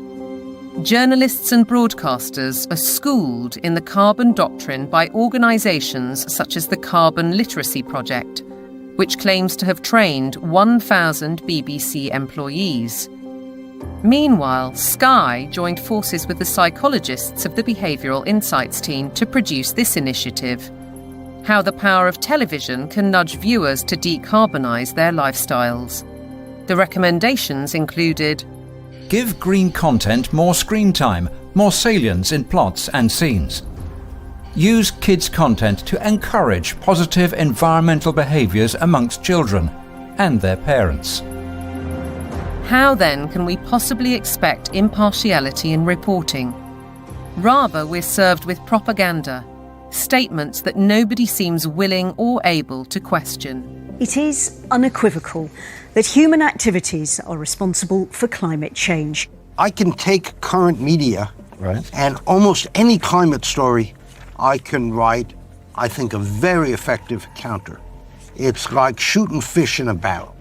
Journalists and broadcasters are schooled in the carbon doctrine by organisations such as the Carbon Literacy Project, which claims to have trained 1,000 BBC employees. Meanwhile, Sky joined forces with the psychologists of the Behavioural Insights team to produce this initiative: How the Power of Television Can Nudge Viewers to Decarbonise Their Lifestyles. The recommendations included: give green content more screen time, more salience in plots and scenes. Use kids' content to encourage positive environmental behaviours amongst children and their parents. How then can we possibly expect impartiality in reporting? Rather, we're served with propaganda, statements that nobody seems willing or able to question. It is unequivocal that human activities are responsible for climate change. I can take current media and almost any climate story I can write, I think, a very effective counter. It's like shooting fish in a barrel.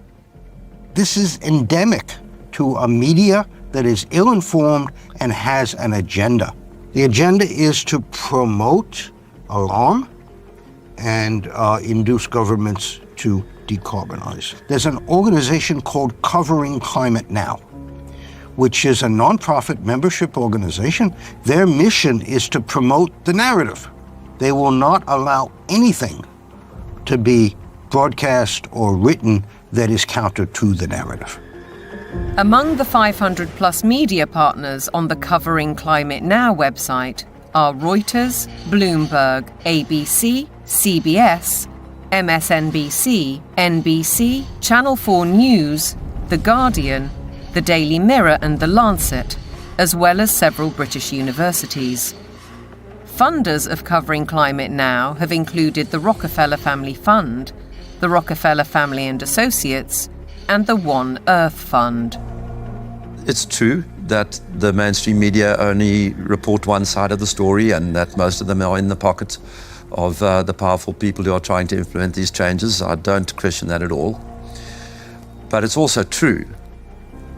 This is endemic to a media that is ill-informed and has an agenda. The agenda is to promote alarm and induce governments to decarbonize. There's an organization called Covering Climate Now, which is a nonprofit membership organization. Their mission is to promote the narrative. They will not allow anything to be broadcast or written that is counter to the narrative. Among the 500 plus media partners on the Covering Climate Now website are Reuters, Bloomberg, ABC, CBS, MSNBC, NBC, Channel 4 News, The Guardian, The Daily Mirror and The Lancet, as well as several British universities. Funders of Covering Climate Now have included the Rockefeller Family Fund, the Rockefeller Family and Associates, and the One Earth Fund. It's true that the mainstream media only report one side of the story and that most of them are in the pocket of the powerful people who are trying to implement these changes. I don't question that at all. But it's also true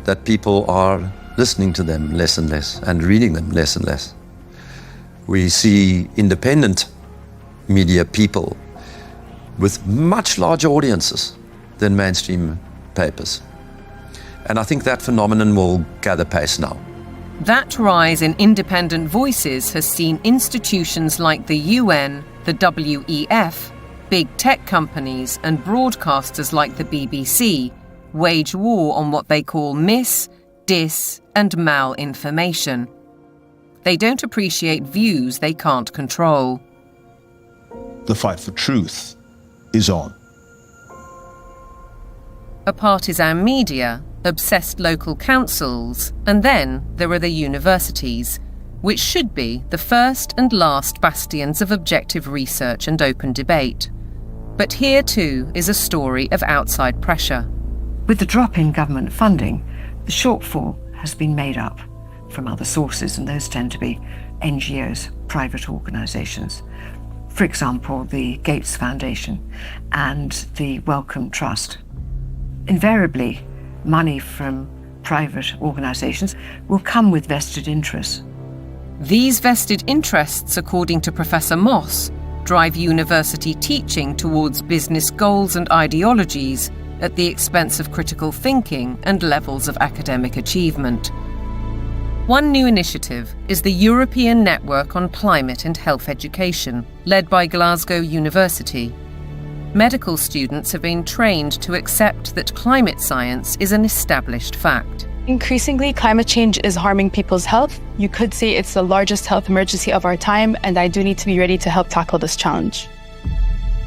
that people are listening to them less and less and reading them less and less. We see independent media people with much larger audiences than mainstream papers. And I think that phenomenon will gather pace now. That rise in independent voices has seen institutions like the UN, the WEF, big tech companies and broadcasters like the BBC wage war on what they call mis, dis and malinformation. They don't appreciate views they can't control. The fight for truth is on. A partisan media, obsessed local councils, and then there are the universities, which should be the first and last bastions of objective research and open debate. But here too is a story of outside pressure. With the drop in government funding, the shortfall has been made up from other sources, and those tend to be NGOs, private organisations. For example, the Gates Foundation and the Wellcome Trust. Invariably, money from private organisations will come with vested interests. These vested interests, according to Professor Moss, drive university teaching towards business goals and ideologies at the expense of critical thinking and levels of academic achievement. One new initiative is the European Network on Climate and Health Education, led by Glasgow University. Medical students have been trained to accept that climate science is an established fact. Increasingly, climate change is harming people's health. You could say it's the largest health emergency of our time, and I do need to be ready to help tackle this challenge.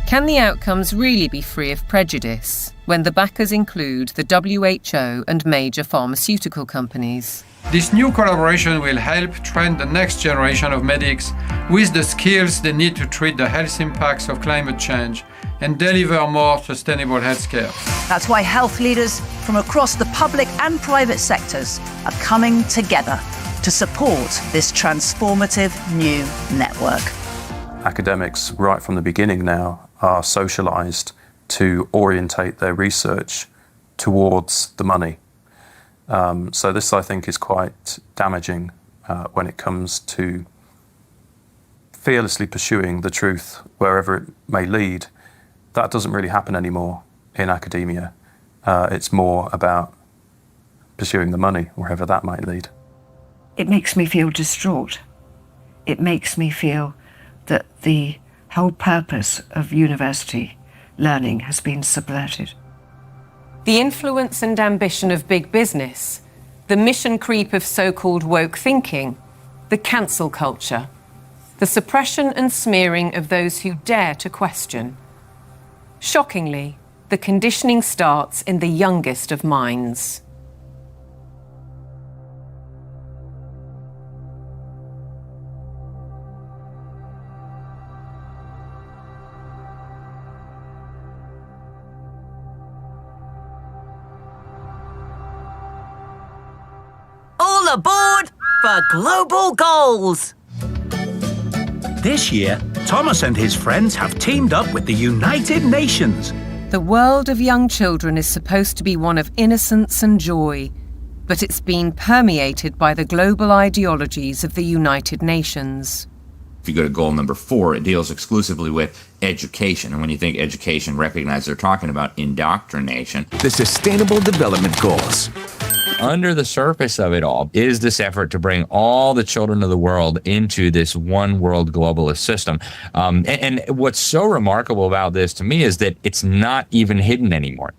Can the outcomes really be free of prejudice when the backers include the WHO and major pharmaceutical companies? This new collaboration will help train the next generation of medics with the skills they need to treat the health impacts of climate change and deliver more sustainable healthcare. That's why health leaders from across the public and private sectors are coming together to support this transformative new network. Academics, right from the beginning now, are socialised to orientate their research towards the money. So this, I think, is quite damaging when it comes to fearlessly pursuing the truth wherever it may lead. That doesn't really happen anymore in academia. It's more about pursuing the money wherever that might lead. It makes me feel distraught. It makes me feel that the whole purpose of university learning has been subverted. The influence and ambition of big business, the mission creep of so-called woke thinking, the cancel culture, the suppression and smearing of those who dare to question. Shockingly, the conditioning starts in the youngest of minds. All aboard for global goals! This year, Thomas and his friends have teamed up with the United Nations. The world of young children is supposed to be one of innocence and joy, but it's been permeated by the global ideologies of the United Nations. If you go to goal number 4, it deals exclusively with education. And when you think education, recognize they're talking about indoctrination. The Sustainable Development Goals. Under the surface of it all is this effort to bring all the children of the world into this one world globalist system. And what's so remarkable about this to me is that it's not even hidden anymore.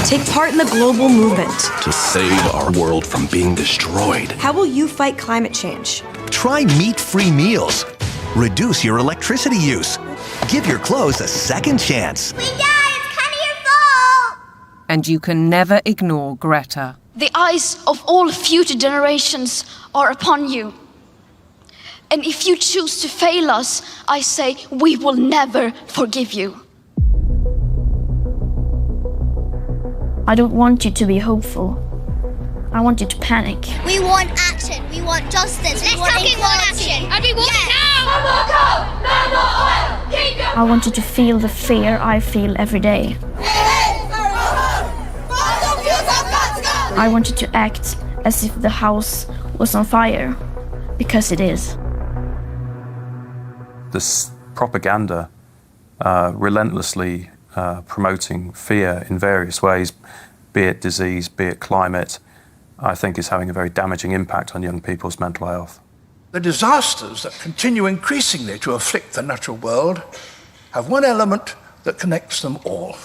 Take part in the global movement to save our world from being destroyed. How will you fight climate change? Try meat-free meals. Reduce your electricity use. Give your clothes a second chance. We die, it's kind of your fault! And you can never ignore Greta. The eyes of all future generations are upon you. And if you choose to fail us, I say we will never forgive you. I don't want you to be hopeful. I want you to panic. We want action. We want justice. Let's fucking want action. And we want it now. No more coal, no more oil. Keep your... I want you to feel the fear I feel every day. I want you to act as if the house was on fire, because it is. This propaganda relentlessly promoting fear in various ways, be it disease, be it climate, I think is having a very damaging impact on young people's mental health. The disasters that continue increasingly to afflict the natural world have one element that connects them all: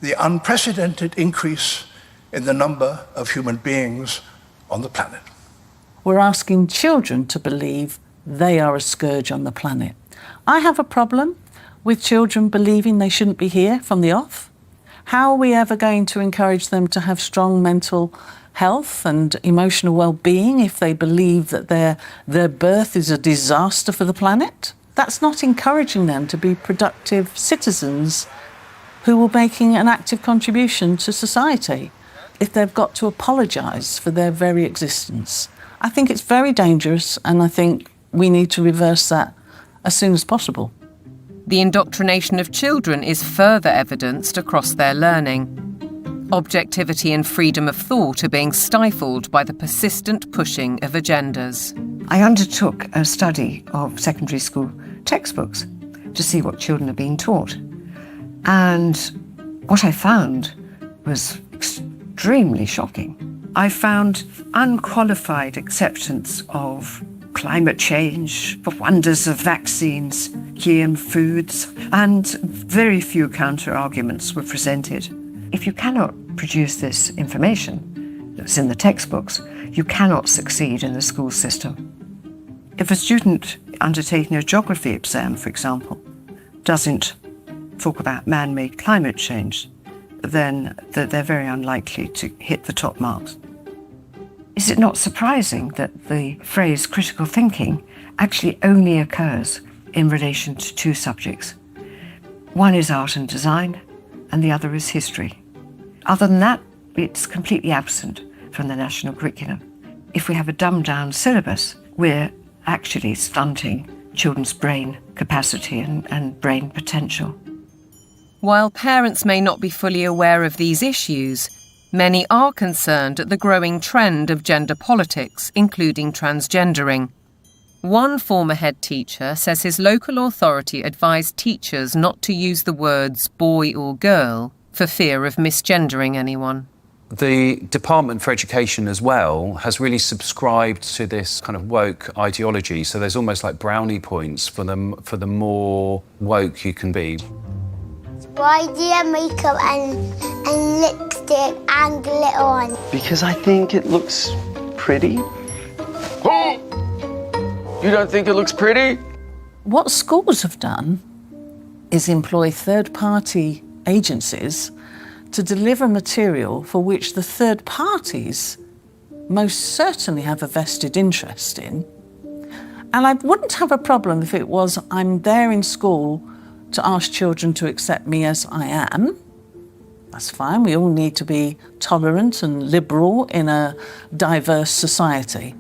the unprecedented increase in the number of human beings on the planet. We're asking children to believe they are a scourge on the planet. I have a problem with children believing they shouldn't be here from the off. How are we ever going to encourage them to have strong mental health and emotional well-being if they believe that their birth is a disaster for the planet? That's not encouraging them to be productive citizens who are making an active contribution to society if they've got to apologise for their very existence. I think it's very dangerous, and I think we need to reverse that as soon as possible. The indoctrination of children is further evidenced across their learning. Objectivity and freedom of thought are being stifled by the persistent pushing of agendas. I undertook a study of secondary school textbooks to see what children are being taught. And what I found was extremely shocking. I found unqualified acceptance of climate change, the wonders of vaccines, GM foods, and very few counter-arguments were presented. If you cannot produce this information that's in the textbooks, you cannot succeed in the school system. If a student undertaking a geography exam, for example, doesn't talk about man-made climate change, then they're very unlikely to hit the top marks. Is it not surprising that the phrase critical thinking actually only occurs in relation to two subjects? One is art and design, and the other is history. Other than that, it's completely absent from the national curriculum. If we have a dumbed-down syllabus, we're actually stunting children's brain capacity and brain potential. While parents may not be fully aware of these issues, many are concerned at the growing trend of gender politics, including transgendering. One former head teacher says his local authority advised teachers not to use the words boy or girl for fear of misgendering anyone. The Department for Education as well has really subscribed to this kind of woke ideology, so there's almost like brownie points for the more woke you can be. Why do you have makeup and lipstick and glitter on? Because I think it looks pretty. Oh! You don't think it looks pretty? What schools have done is employ third-party agencies to deliver material for which the third parties most certainly have a vested interest in. And I wouldn't have a problem if it was I'm there in school to ask children to accept me as I am. That's fine. We all need to be tolerant and liberal in a diverse society.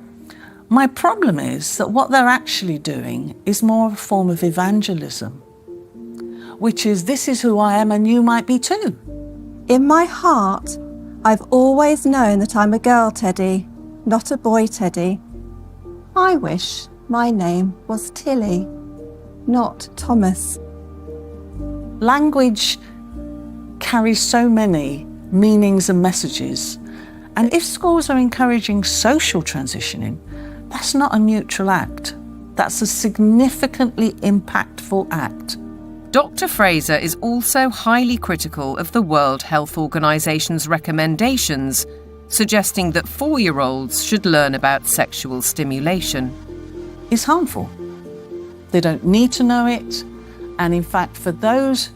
My problem is that what they're actually doing is more of a form of evangelism, which is this is who I am and you might be too. In my heart, I've always known that I'm a girl, Teddy, not a boy, Teddy. I wish my name was Tilly, not Thomas. Language carries so many meanings and messages, and if schools are encouraging social transitioning, that's not a neutral act. That's a significantly impactful act. Dr. Fraser is also highly critical of the World Health Organization's recommendations, suggesting that 4-year-olds should learn about sexual stimulation. It's harmful. They don't need to know it, and in fact, for those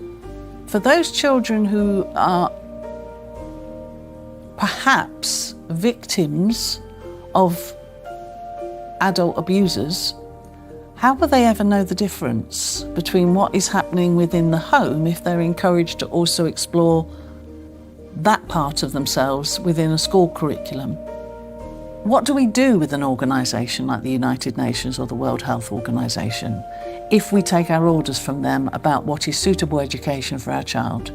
children who are perhaps victims of adult abusers, how will they ever know the difference between what is happening within the home if they're encouraged to also explore that part of themselves within a school curriculum? What do we do with an organisation like the United Nations or the World Health Organization if we take our orders from them about what is suitable education for our child?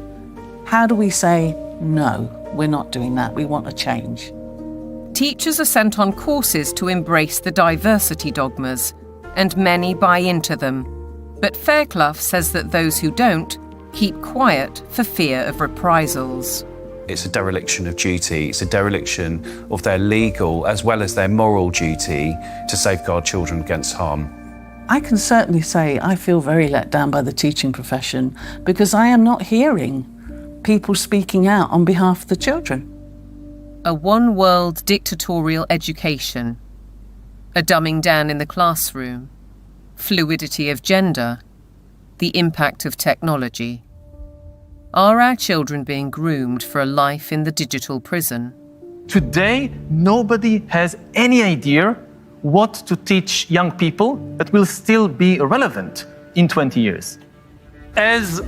How do we say, no, we're not doing that, we want a change? Teachers are sent on courses to embrace the diversity dogmas, and many buy into them. But Fairclough says that those who don't keep quiet for fear of reprisals. It's a dereliction of duty. It's a dereliction of their legal as well as their moral duty to safeguard children against harm. I can certainly say I feel very let down by the teaching profession because I am not hearing people speaking out on behalf of the children. A one-world dictatorial education, a dumbing down in the classroom, fluidity of gender, the impact of technology. Are our children being groomed for a life in the digital prison? Today, nobody has any idea what to teach young people that will still be relevant in 20 years. As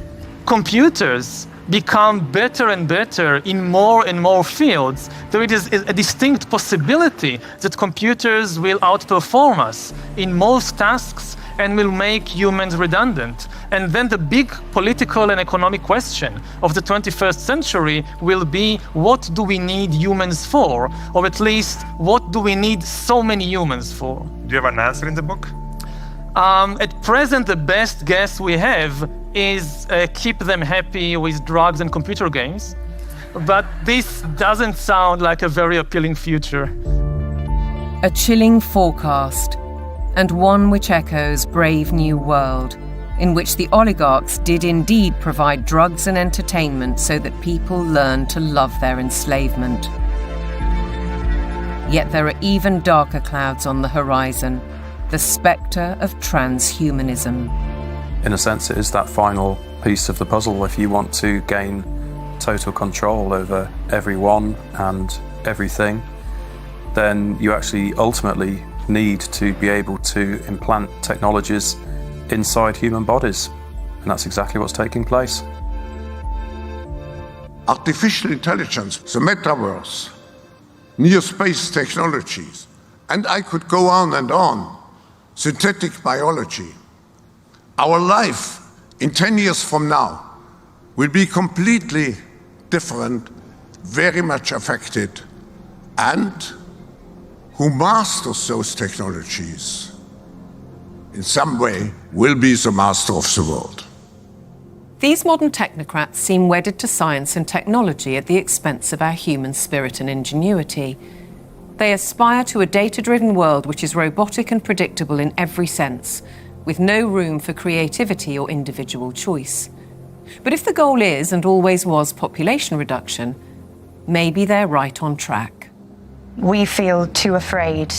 computers become better and better in more and more fields, there is a distinct possibility that computers will outperform us in most tasks and will make humans redundant. And then the big political and economic question of the 21st century will be, what do we need humans for? Or at least, what do we need so many humans for? Do you have an answer in the book? At present, the best guess we have is keep them happy with drugs and computer games. But this doesn't sound like a very appealing future. A chilling forecast, and one which echoes Brave New World, in which the oligarchs did indeed provide drugs and entertainment so that people learned to love their enslavement. Yet there are even darker clouds on the horizon, the spectre of transhumanism. In a sense, it is that final piece of the puzzle. If you want to gain total control over everyone and everything, then you actually ultimately need to be able to implant technologies inside human bodies. And that's exactly what's taking place. Artificial intelligence, the metaverse, near space technologies, and I could go on and on. Synthetic biology. Our life in 10 years from now will be completely different, very much affected, and who masters those technologies in some way will be the master of the world. These modern technocrats seem wedded to science and technology at the expense of our human spirit and ingenuity. They aspire to a data-driven world which is robotic and predictable in every sense, with no room for creativity or individual choice. But if the goal is, and always was, population reduction, maybe they're right on track. We feel too afraid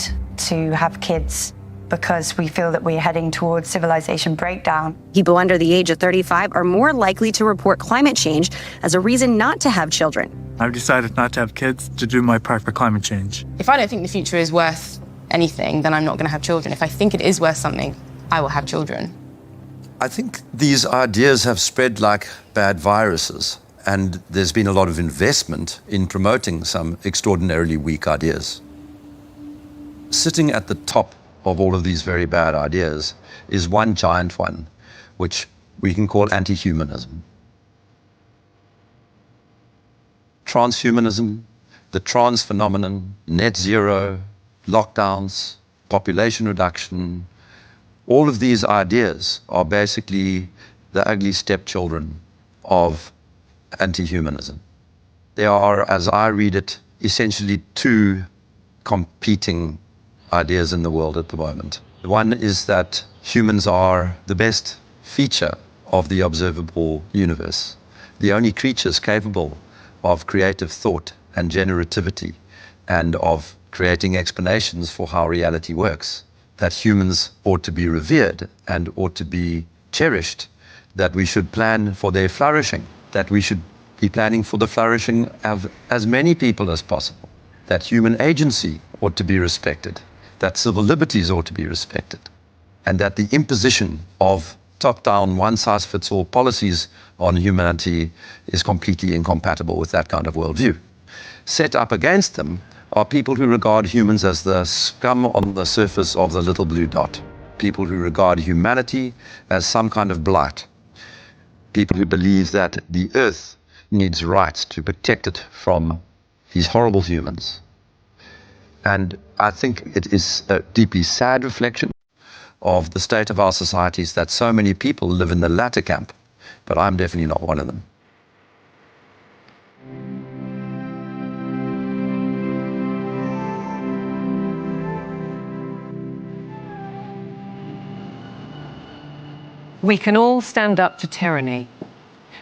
to have kids because we feel that we're heading towards civilization breakdown. People under the age of 35 are more likely to report climate change as a reason not to have children. I've decided not to have kids to do my part for climate change. If I don't think the future is worth anything, then I'm not going to have children. If I think it is worth something, I will have children. I think these ideas have spread like bad viruses, and there's been a lot of investment in promoting some extraordinarily weak ideas. Sitting at the top of all of these very bad ideas is one giant one, which we can call anti-humanism. Transhumanism, the trans phenomenon, net zero, lockdowns, population reduction, all of these ideas are basically the ugly stepchildren of anti-humanism. They are, as I read it, essentially two competing ideas in the world at the moment. One is that humans are the best feature of the observable universe, the only creatures capable of creative thought and generativity and of creating explanations for how reality works, that humans ought to be revered and ought to be cherished, that we should plan for their flourishing, that we should be planning for the flourishing of as many people as possible, that human agency ought to be respected, that civil liberties ought to be respected, and that the imposition of top-down, one-size-fits-all policies on humanity is completely incompatible with that kind of worldview. Set up against them are people who regard humans as the scum on the surface of the little blue dot, people who regard humanity as some kind of blight, people who believe that the earth needs rights to protect it from these horrible humans. And I think it is a deeply sad reflection of the state of our societies that so many people live in the latter camp, but I'm definitely not one of them. We can all stand up to tyranny.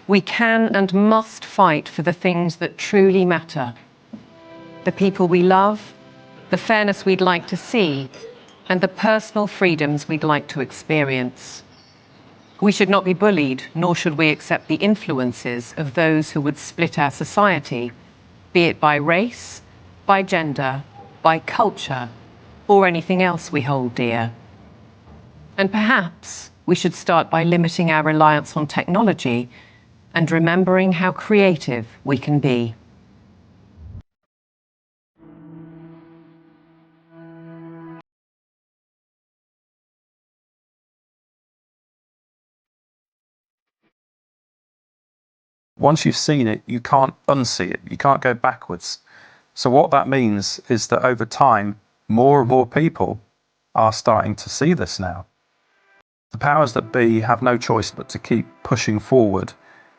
We can and must fight for the things that truly matter. The people we love, the fairness we'd like to see, and the personal freedoms we'd like to experience. We should not be bullied, nor should we accept the influences of those who would split our society, be it by race, by gender, by culture, or anything else we hold dear. And perhaps we should start by limiting our reliance on technology and remembering how creative we can be. Once you've seen it, you can't unsee it. You can't go backwards. So what that means is that over time, more and more people are starting to see this now. The powers that be have no choice but to keep pushing forward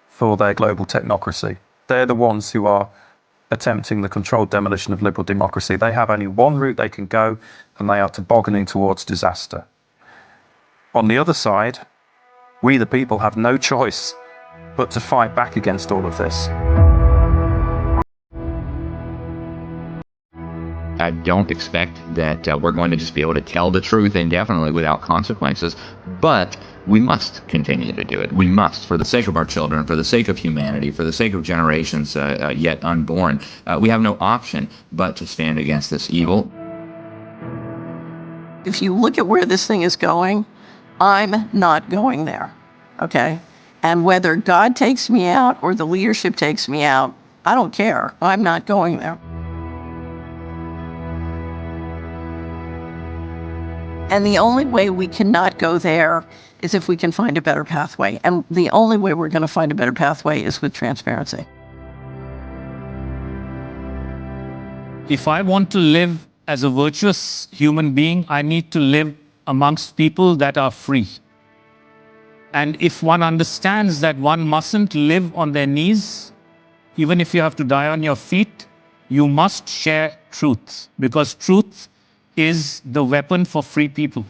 for their global technocracy. They're the ones who are attempting the controlled demolition of liberal democracy. They have only one route they can go, and they are tobogganing towards disaster. On the other side, we the people have no choice but to fight back against all of this. I don't expect that we're going to just be able to tell the truth indefinitely without consequences, but we must continue to do it. We must, for the sake of our children, for the sake of humanity, for the sake of generations yet unborn. We have no option but to stand against this evil. If you look at where this thing is going, I'm not going there, okay? And whether God takes me out or the leadership takes me out, I don't care. I'm not going there. And the only way we cannot go there is if we can find a better pathway. And the only way we're going to find a better pathway is with transparency. If I want to live as a virtuous human being, I need to live amongst people that are free. And if one understands that one mustn't live on their knees, even if you have to die on your feet, you must share truth, because truth is the weapon for free people.